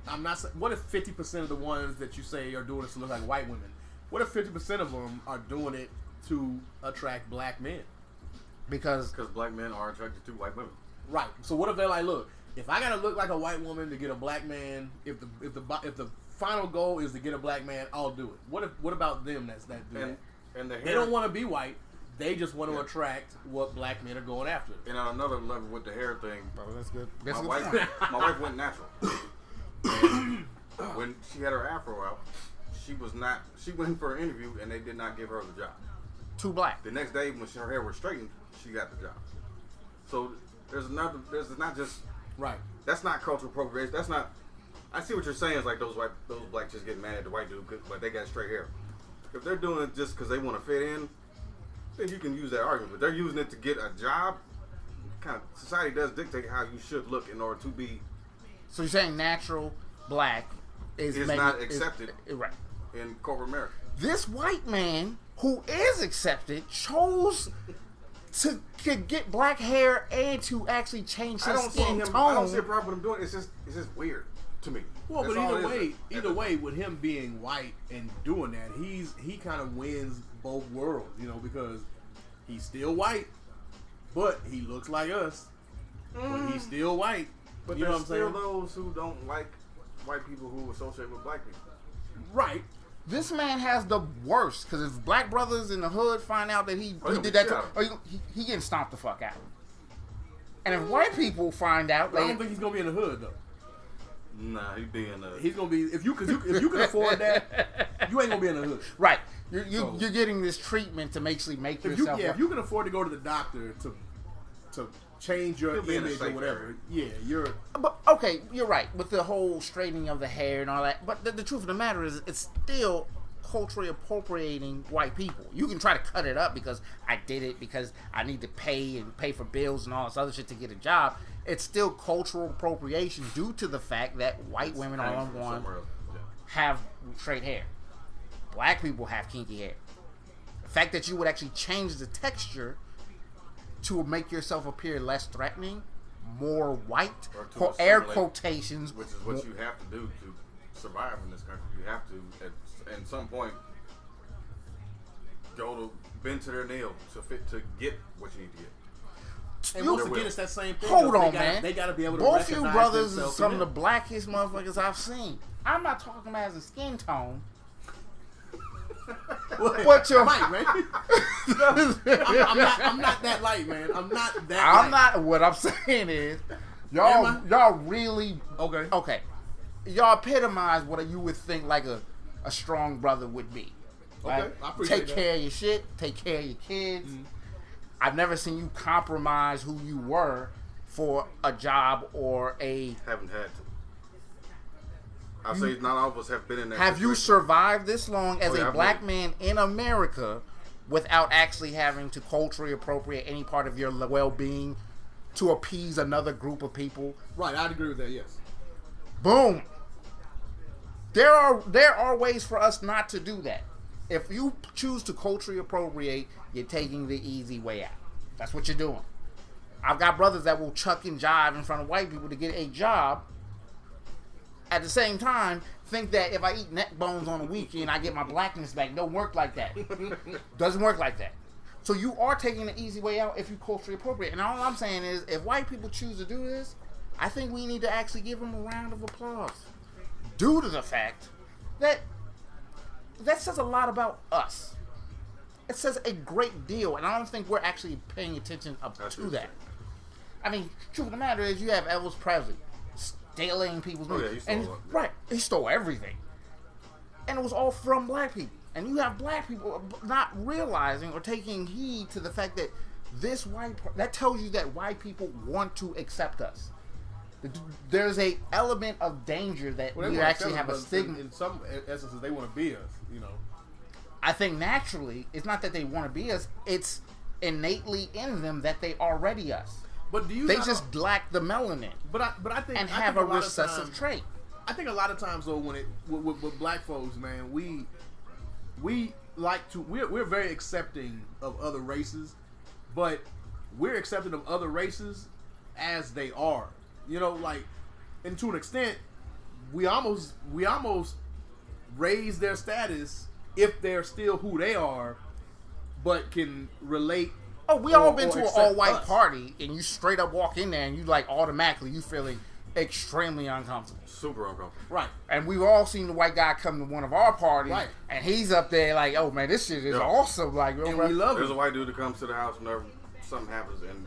50% of the ones that you say are doing this to look like white women? What if 50% of them are doing it to attract black men? Because black men are attracted to white women. Right. So what if they're like, look, if I gotta look like a white woman to get a black man, if the final goal is to get a black man, I'll do it. What about them that do that? And they don't want to be white. They just want to attract what black men are going after. And on another level with the hair thing, that's good. My wife went natural. And when she had her afro out, she went for an interview and they did not give her the job. Too black. The next day when her hair was straightened, she got the job. So there's not just right. That's not cultural appropriation. That's not. I see what you're saying. Is like those blacks just get mad at the white dude, but they got straight hair. If they're doing it just because they want to fit in, think you can use that argument, but they're using it to get a job. Kind of society does dictate how you should look in order to be. So you're saying natural black is not accepted right in corporate America. This white man who is accepted chose to get black hair and to actually change his skin tone. I don't see a problem with him doing it. It's just weird to me. Well, That's but either way, with him being white and doing that, he kind of wins both worlds, you know, because he's still white, but he looks like us. But he's still white. But you know there's what I'm still saying? those who don't like white people who associate with black people. Right. This man has the worst, because if black brothers in the hood find out that he did that, he getting stomped the fuck out. And if white people find out, I don't think he's gonna be in the hood though. Nah, he's gonna be if you can afford that, you ain't gonna be in the hood. Right. You're getting this treatment to basically make yourself. If you can afford to go to the doctor to change your image or whatever, you're. But okay, you're right with the whole straightening of the hair and all that. But the truth of the matter is, it's still culturally appropriating white people. You can try to cut it up because I did it because I need to pay for bills and all this other shit to get a job. It's still cultural appropriation due to the fact that white women are going have straight hair. Black people have kinky hair. The fact that you would actually change the texture to make yourself appear less threatening, more white, for air quotations. Which is what you have to do to survive in this country. You have to, at some point, bend to their nail to get what you need to get. And once again, it's that same thing. Hold on, man. They got to be able to both you brothers is some of the blackest motherfuckers I've seen. I'm not talking about as a skin tone. What your light, man? I'm not that light, man. I'm not that. I'm not. What I'm saying is, y'all really okay. Y'all epitomize what you would think like a strong brother would be. Right? Okay, I appreciate Take care of your shit. Take care of your kids. Mm-hmm. I've never seen you compromise who you were for a job or a. Haven't had to. I say not all of us have been in that. Have situation. you survived this long as a black man in America without actually having to culturally appropriate any part of your well-being to appease another group of people? Right, I'd agree with that. Yes. Boom. There are ways for us not to do that. If you choose to culturally appropriate, you're taking the easy way out. That's what you're doing. I've got brothers that will chuck and jive in front of white people to get a job. At the same time, think that if I eat neck bones on a weekend, I get my blackness back. Don't work like that. Doesn't work like that. So you are taking the easy way out if you culturally appropriate. And all I'm saying is, if white people choose to do this, I think we need to actually give them a round of applause. Due to the fact that says a lot about us. It says a great deal, and I don't think we're actually paying attention to that. I mean, truth of the matter is, you have Elvis Presley stealing people's money. He stole everything. And it was all from black people. And you have black people not realizing or taking heed to the fact that that tells you that white people want to accept us. There's a element of danger that we actually have a stigma. In some essences, they want to be us, you know. I think naturally, it's not that they want to be us, it's innately in them that they already us. But do you? They just lack the melanin. But I think and have a recessive trait. I think a lot of times though, when it with black folks, man, we like to we're very accepting of other races, but we're accepting of other races as they are. You know, like, and to an extent, we almost raise their status if they're still who they are, but can relate. Oh, we all been to an all-white party, and you straight up walk in there, and you like automatically you feeling extremely uncomfortable, super uncomfortable, right? And we've all seen the white guy come to one of our parties, right? And he's up there like, "Oh man, this shit is awesome!" Like, and we love it. There's a white dude that comes to the house whenever something happens, and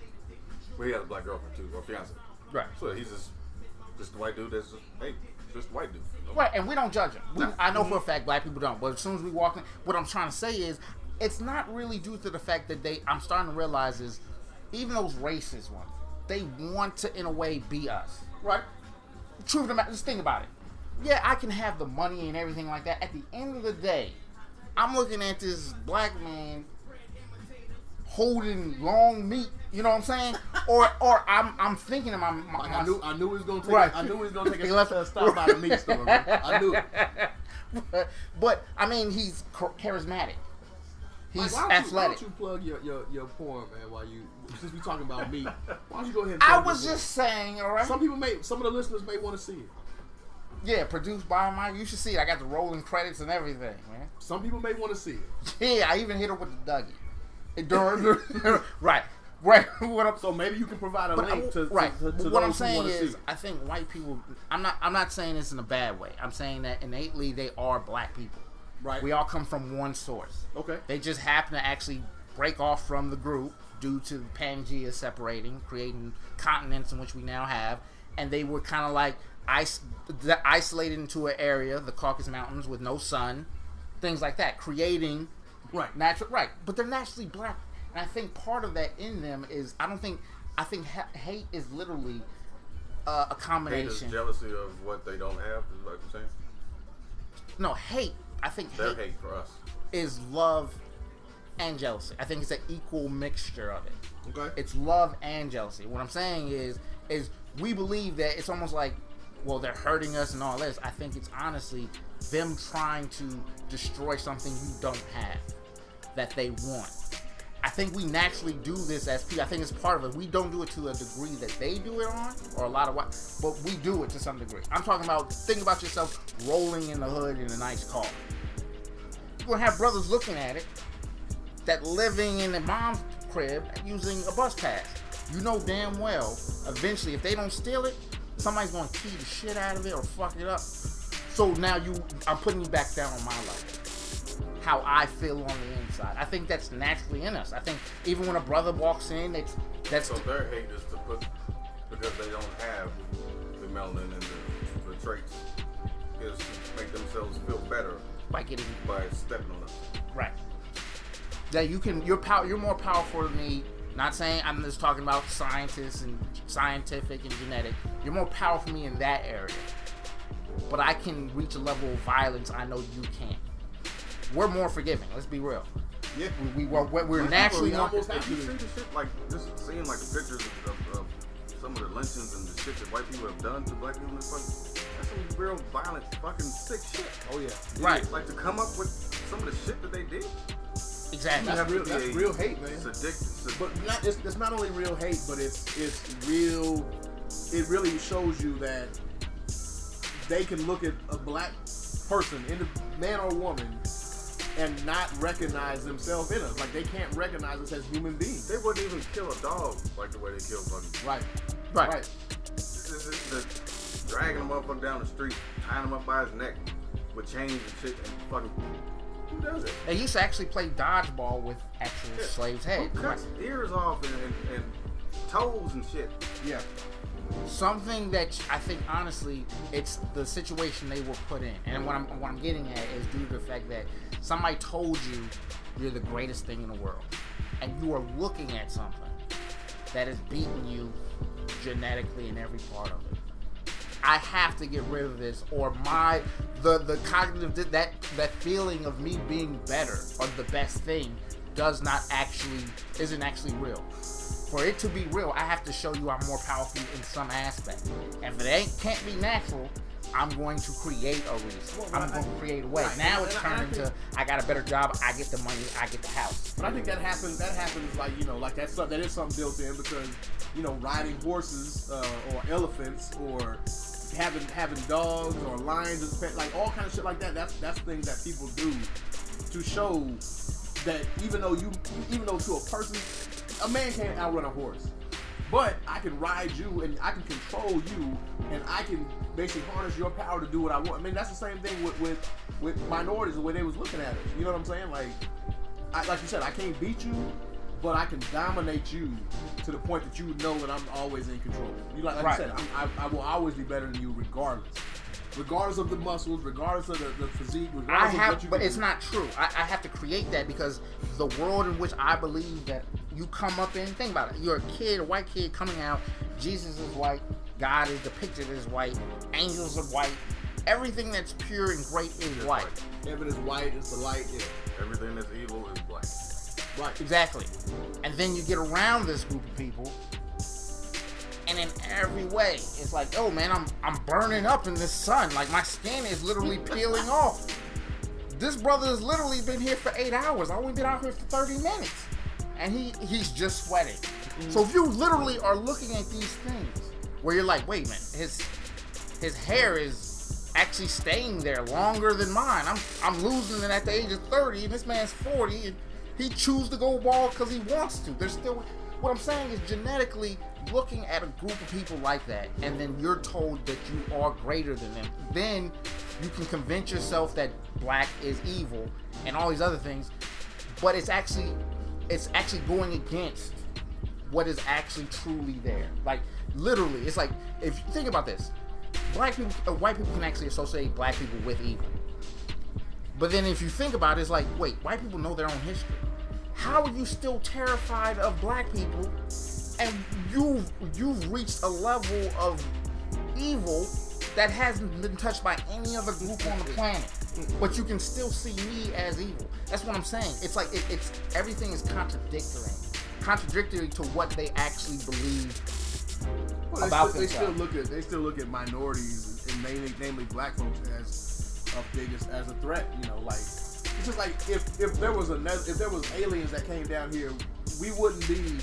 he had a black girlfriend too, or fiance, right? So he's just the white dude that's just a white dude, right? And we don't judge him. I know for a fact black people don't, but as soon as we walk in, what I'm trying to say is, it's not really due to the fact that I'm starting to realize is, even those racist ones, they want to, in a way, be us. Right. Truth of the matter, just think about it. Yeah, I can have the money and everything like that. At the end of the day, I'm looking at this black man holding long meat. You know what I'm saying? Or I'm thinking of my I knew he was gonna take. Right. I knew he was gonna take a stop by the meat store. Man. I knew it. But I mean, he's charismatic. He's why athletic. don't you plug your porn, man? While you, since we talking about meat, why don't you go ahead? And I plug was your just saying, all right. Some of the listeners may want to see it. Yeah, produced by you should see it. I got the rolling credits and everything, man. Some people may want to see it. Yeah, I even hit her with the Dougie. Right. So maybe you can provide a link to what those I'm saying who is, see. I think white people. I'm not saying this in a bad way. I'm saying that innately they are black people. Right. We all come from one source. Okay. They just happen to actually break off from the group due to Pangea separating, creating continents in which we now have, and they were kind of like isolated into an area, the Caucasus Mountains, with no sun, things like that, creating natural. But they're naturally black. And I think part of that in them is I think hate is literally a combination. Hate is jealousy of what they don't have, is what you're saying? No, hate. I think their hate for us is love and jealousy. I think it's an equal mixture of it. Okay. It's love and jealousy. What I'm saying is we believe that it's almost like, well, they're hurting us and all this. I think it's honestly them trying to destroy something you don't have that they want. I think we naturally do this as people. I think it's part of it. We don't do it to a degree that they do it on, or a lot of what, but we do it to some degree. I'm talking about, think about yourself rolling in the hood in a nice car. You're going to have brothers looking at it that living in their mom's crib using a bus pass. You know damn well, eventually, if they don't steal it, somebody's going to key the shit out of it or fuck it up. So now I'm putting you back down on my level. How I feel on the inside. I think that's naturally in us. I think even when a brother walks in, that's so their hate is to put, because they don't have the melanin and the traits, is to make themselves feel better by stepping on us. Right. That you're more powerful than me. Not saying I'm just talking about scientists and scientific and genetic. You're more powerful than me in that area. But I can reach a level of violence I know you can't. We're more forgiving. Let's be real. Yeah, we're naturally more. Almost have you seen the shit, like just seeing like the pictures of some of the lynchings and the shit that white people have done to black people and that's some real violent, fucking sick shit. Oh yeah, right. Like to come up with some of the shit that they did. Exactly. That's real hate, man. But it's not only real hate, but it's real. It really shows you that they can look at a black person, man or woman, and not recognize themselves in us. Like, they can't recognize us as human beings. They wouldn't even kill a dog like the way they kill fucking. Right. Dragging a motherfucker down the street, tying him up by his neck with chains and shit, and fucking. Who does it? They used to actually play dodgeball with actual slaves' heads. Who cuts ears off and toes and shit? Yeah. Something that I think, honestly, it's the situation they were put in. And what I'm getting at is due to the fact that somebody told you you're the greatest thing in the world. And you are looking at something that is beating you genetically in every part of it. I have to get rid of this, or the cognitive, that feeling of me being better or the best thing isn't actually real. For it to be real, I have to show you I'm more powerful in some aspect. And if it can't be natural, I'm going to create a reason. I'm going to create a way. Right. Now it's turned into, I got a better job, I get the money, I get the house. But I think that happens like, like that is something built in because, riding horses or elephants or having dogs or lions as pets, like all kind of shit like that. That's things that people do to show that even though to a person, a man can't outrun a horse, but I can ride you and I can control you and I can basically harness your power to do what I want. I mean, that's the same thing with minorities, the way they was looking at us. You know what I'm saying? Like you said, I can't beat you, but I can dominate you to the point that you know that I'm always in control. Like right. You said, I will always be better than you regardless of the muscles, regardless of the physique, regardless of what you but do. it's not true. I have to create that because the world in which I believe that you come up in, think about it. You're a white kid coming out. Jesus is white. God is depicted as white. Angels are white. Everything that's pure and great is white. Heaven is white. It's the light. Yeah. Everything that's evil is black. Right. Exactly. And then you get around this group of people, and in every way, it's like, oh man, I'm burning up in this sun. Like my skin is literally peeling off. This brother has literally been here for 8 hours. I've only been out here for 30 minutes. And he's just sweating. So if you literally are looking at these things where you're like, wait a minute, his hair is actually staying there longer than mine. I'm losing it at the age of 30, and this man's 40, and he chooses to go bald because he wants to. There's still, what I'm saying is genetically looking at a group of people like that, and then you're told that you are greater than them. Then you can convince yourself that black is evil and all these other things, but it's actually going against what is actually truly there. Like literally, it's like, if you think about this, white people can actually associate black people with evil. But then if you think about it, it's like, wait, white people know their own history. How are you still terrified of black people, and you've reached a level of evil that hasn't been touched by any other group on the planet, but you can still see me as evil? That's what I'm saying. It's like it's everything is contradictory to what they actually believe about themselves. They still look at minorities, and namely black folks, as a threat. You know, like it's just like if there was aliens that came down here, we wouldn't be,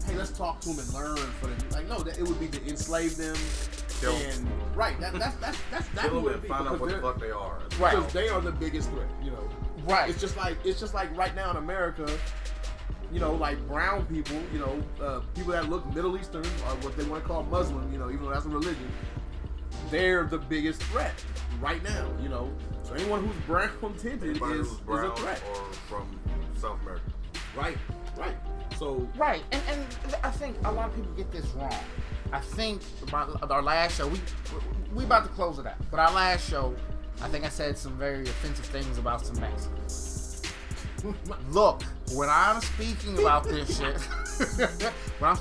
hey, let's talk to them and learn for them. Like, no, it would be to enslave them. And right, that's what it would be. Find out what the fuck they are. Right, because they are the biggest threat. You know, right. It's just like right now in America, you know, like brown people, you know, people that look Middle Eastern or what they want to call Muslim, you know, even though that's a religion, they're the biggest threat right now. You know, so anyone who's brown tinted is a threat. Or from South America. Right. So right, and I think a lot of people get this wrong. I think about our last show, we about to close it out, but our last show, I think I said some very offensive things about some Mexicans. Look, when I'm speaking about this shit, I'm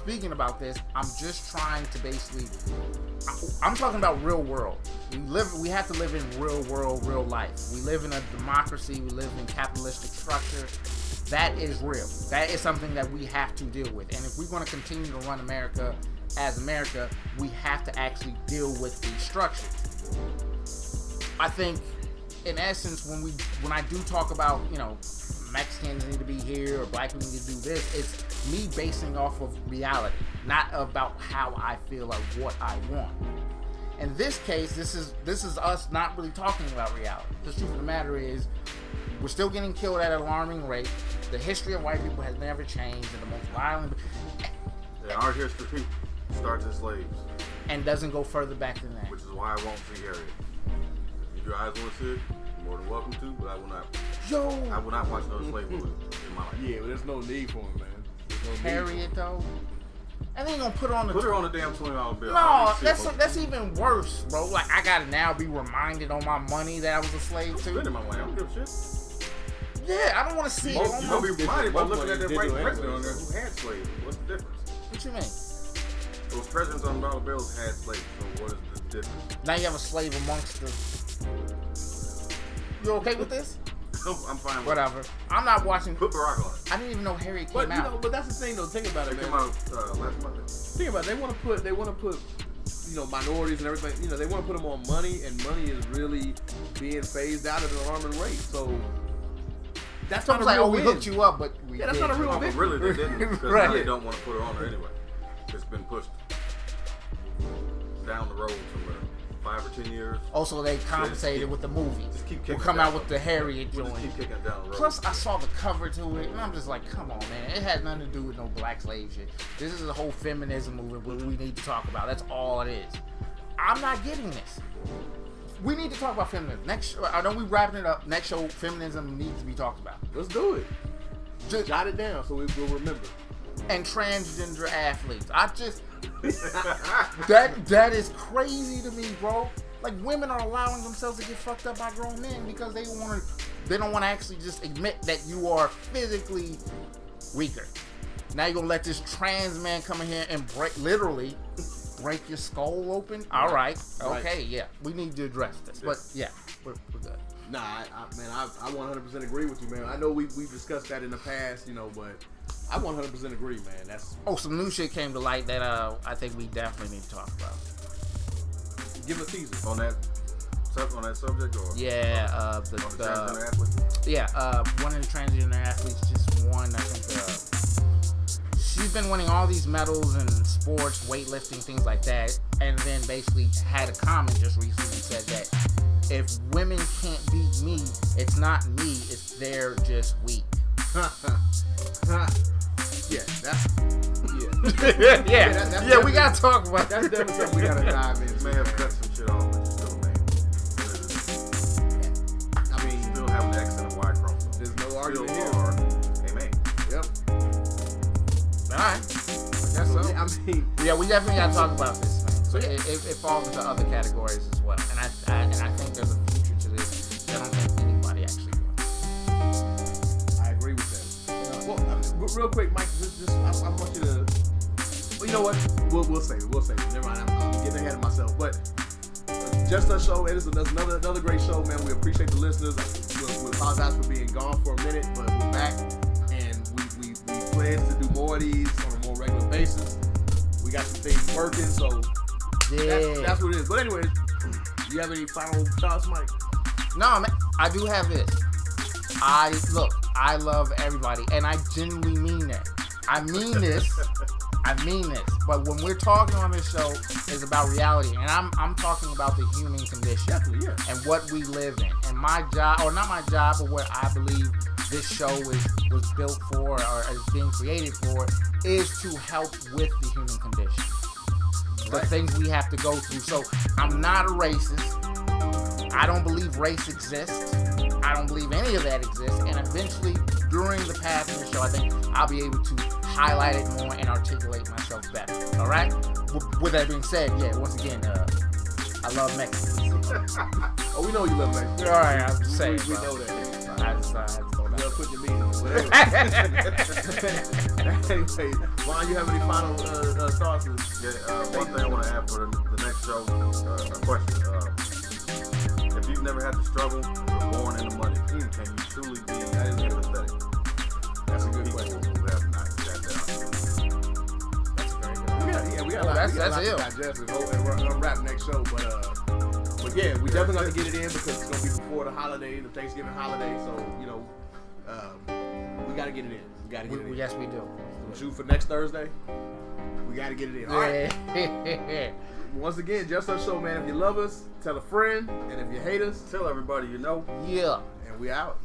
just trying to basically, I'm talking about real world. We have to live in real world, real life. We live in a democracy. We live in capitalistic structure. That is real. That is something that we have to deal with. And if we're going to continue to run America as America, we have to actually deal with these structures. I think, in essence, when I do talk about, you know, Mexicans need to be here or black people need to do this, it's me basing off of reality, not about how I feel or what I want. In this case, this is us not really talking about reality. The truth of the matter is, we're still getting killed at an alarming rate. The history of white people has never changed. They're the most violent. Yeah, our history starts as slaves. And doesn't go further back than that. Which is why I won't see Harriet. If you guys want to see it, you're more than welcome to, but I will not. I will not watch another slave movie in my life. Yeah, but there's no need for him, man. Harriet, though. And then you gonna put her on the... Put her on the damn $20 bill. No, that's even worse, bro. Like, I gotta now be reminded on my money that I was a slave too. Spending my money, I don't give a shit. Yeah, I don't want to see it. You're gonna be reminded by looking at that white president on there who had slaves. What's the difference? What you mean? Those presidents on dollar bills had slaves, so what is the difference? Now you have a slave amongst the... You okay with this? I'm fine with whatever. I'm not watching... Put Barack on it. I didn't even know Harriet came but, out. You know, but that's the thing, though. Think about it, man. It came out last Monday. Think about it. They want to put, you know, minorities and everything. You know, they want to put them on money, and money is really being phased out at an alarming rate. So that's not a like, real we win. hooked you up, but we that's not a real win. Really, they didn't, because right. now they don't want to put her on there anyway. It's been pushed down the road somewhere. 5 or 10 years. Also, they compensated with the movie. Just keep we'll kicking come it out down. with the Harriet We'll joint. just keep kicking it down the road. Plus, I saw the cover to it, and I'm just like, come on, man. It has nothing to do with no black slave shit. This is a whole feminism movement what we need to talk about. That's all it is. I'm not getting this. We need to talk about feminism. I know we wrapping it up. Next show, feminism needs to be talked about. Let's do it. Just jot it down so we will remember. And transgender athletes. That is crazy to me, bro. Like, women are allowing themselves to get fucked up by grown men because they don't want to actually just admit that you are physically weaker. Now you're gonna let this trans man come in here and literally break your skull open? All right. Okay, yeah. We need to address this. But yeah, we're good. Nah, I 100% agree with you, man. I know we've discussed that in the past, you know, but I 100% agree, man. That's some new shit came to light that I think we definitely need to talk about. Give a teaser on that subject, or yeah, the transgender athlete. Yeah, one of the transgender athletes just won. I think she's been winning all these medals in sports, weightlifting, things like that, and then basically had a comment just recently said that if women can't beat me, it's not me, it's they're just weak. Yeah, that's yeah. We gotta talk about that's definitely something we gotta dive in. May have cut some shit off, but still, man. I mean, still have an X and a Y chromosome. There's no argument here. Amen. Yep. All right. I guess so. I mean, yeah, we definitely gotta talk about this, man. So it falls into other categories as well, and I think there's a future to this that I don't think anybody actually wants. I agree with that. Well, real quick, Mike, I want you to. Well, you know what? We'll save it. We'll save it. Never mind. I'm getting ahead of myself. But Just Us Show. It is another great show, man. We appreciate the listeners. We apologize for being gone for a minute, but we're back, and we plan to do more of these on a more regular basis. We got some things working, so that's what it is. But anyways, do you have any final thoughts, Mike? No, man. I do have this. I love everybody, and I genuinely mean that. I mean this. But when we're talking on this show, it's about reality, and I'm talking about the human condition. Definitely, yeah. And what we live in. And my job, or not my job, but what I believe this show was built for, or is being created for, is to help with the human condition. The things we have to go through. So I'm not a racist. I don't believe race exists. I don't believe any of that exists. And eventually, during the path of the show, I think I'll be able to highlight it more and articulate myself better. All right? With that being said, yeah, once again, I love Mexicans. Oh, we know you love Mexicans. All right, I'm just saying. We know that. I just We'll put your meeting. Anyway, Juan, you have any final thoughts? One thing I want to add for the next show, a question. If you've never had to struggle, you're born into money, can you truly be empathetic? That's a good question. Who have not got that. That's very good. We got a lot to digest and unwrap next show, but yeah, we definitely got to get it in because it's gonna be before the holiday, the Thanksgiving holiday. So we got to get it in. We got to get it in. Yes, we do. We'll shoot for next Thursday. We got to get it in. All right. Once again, Just Us Show, man. If you love us, tell a friend, and if you hate us, tell everybody you know. Yeah. And we out.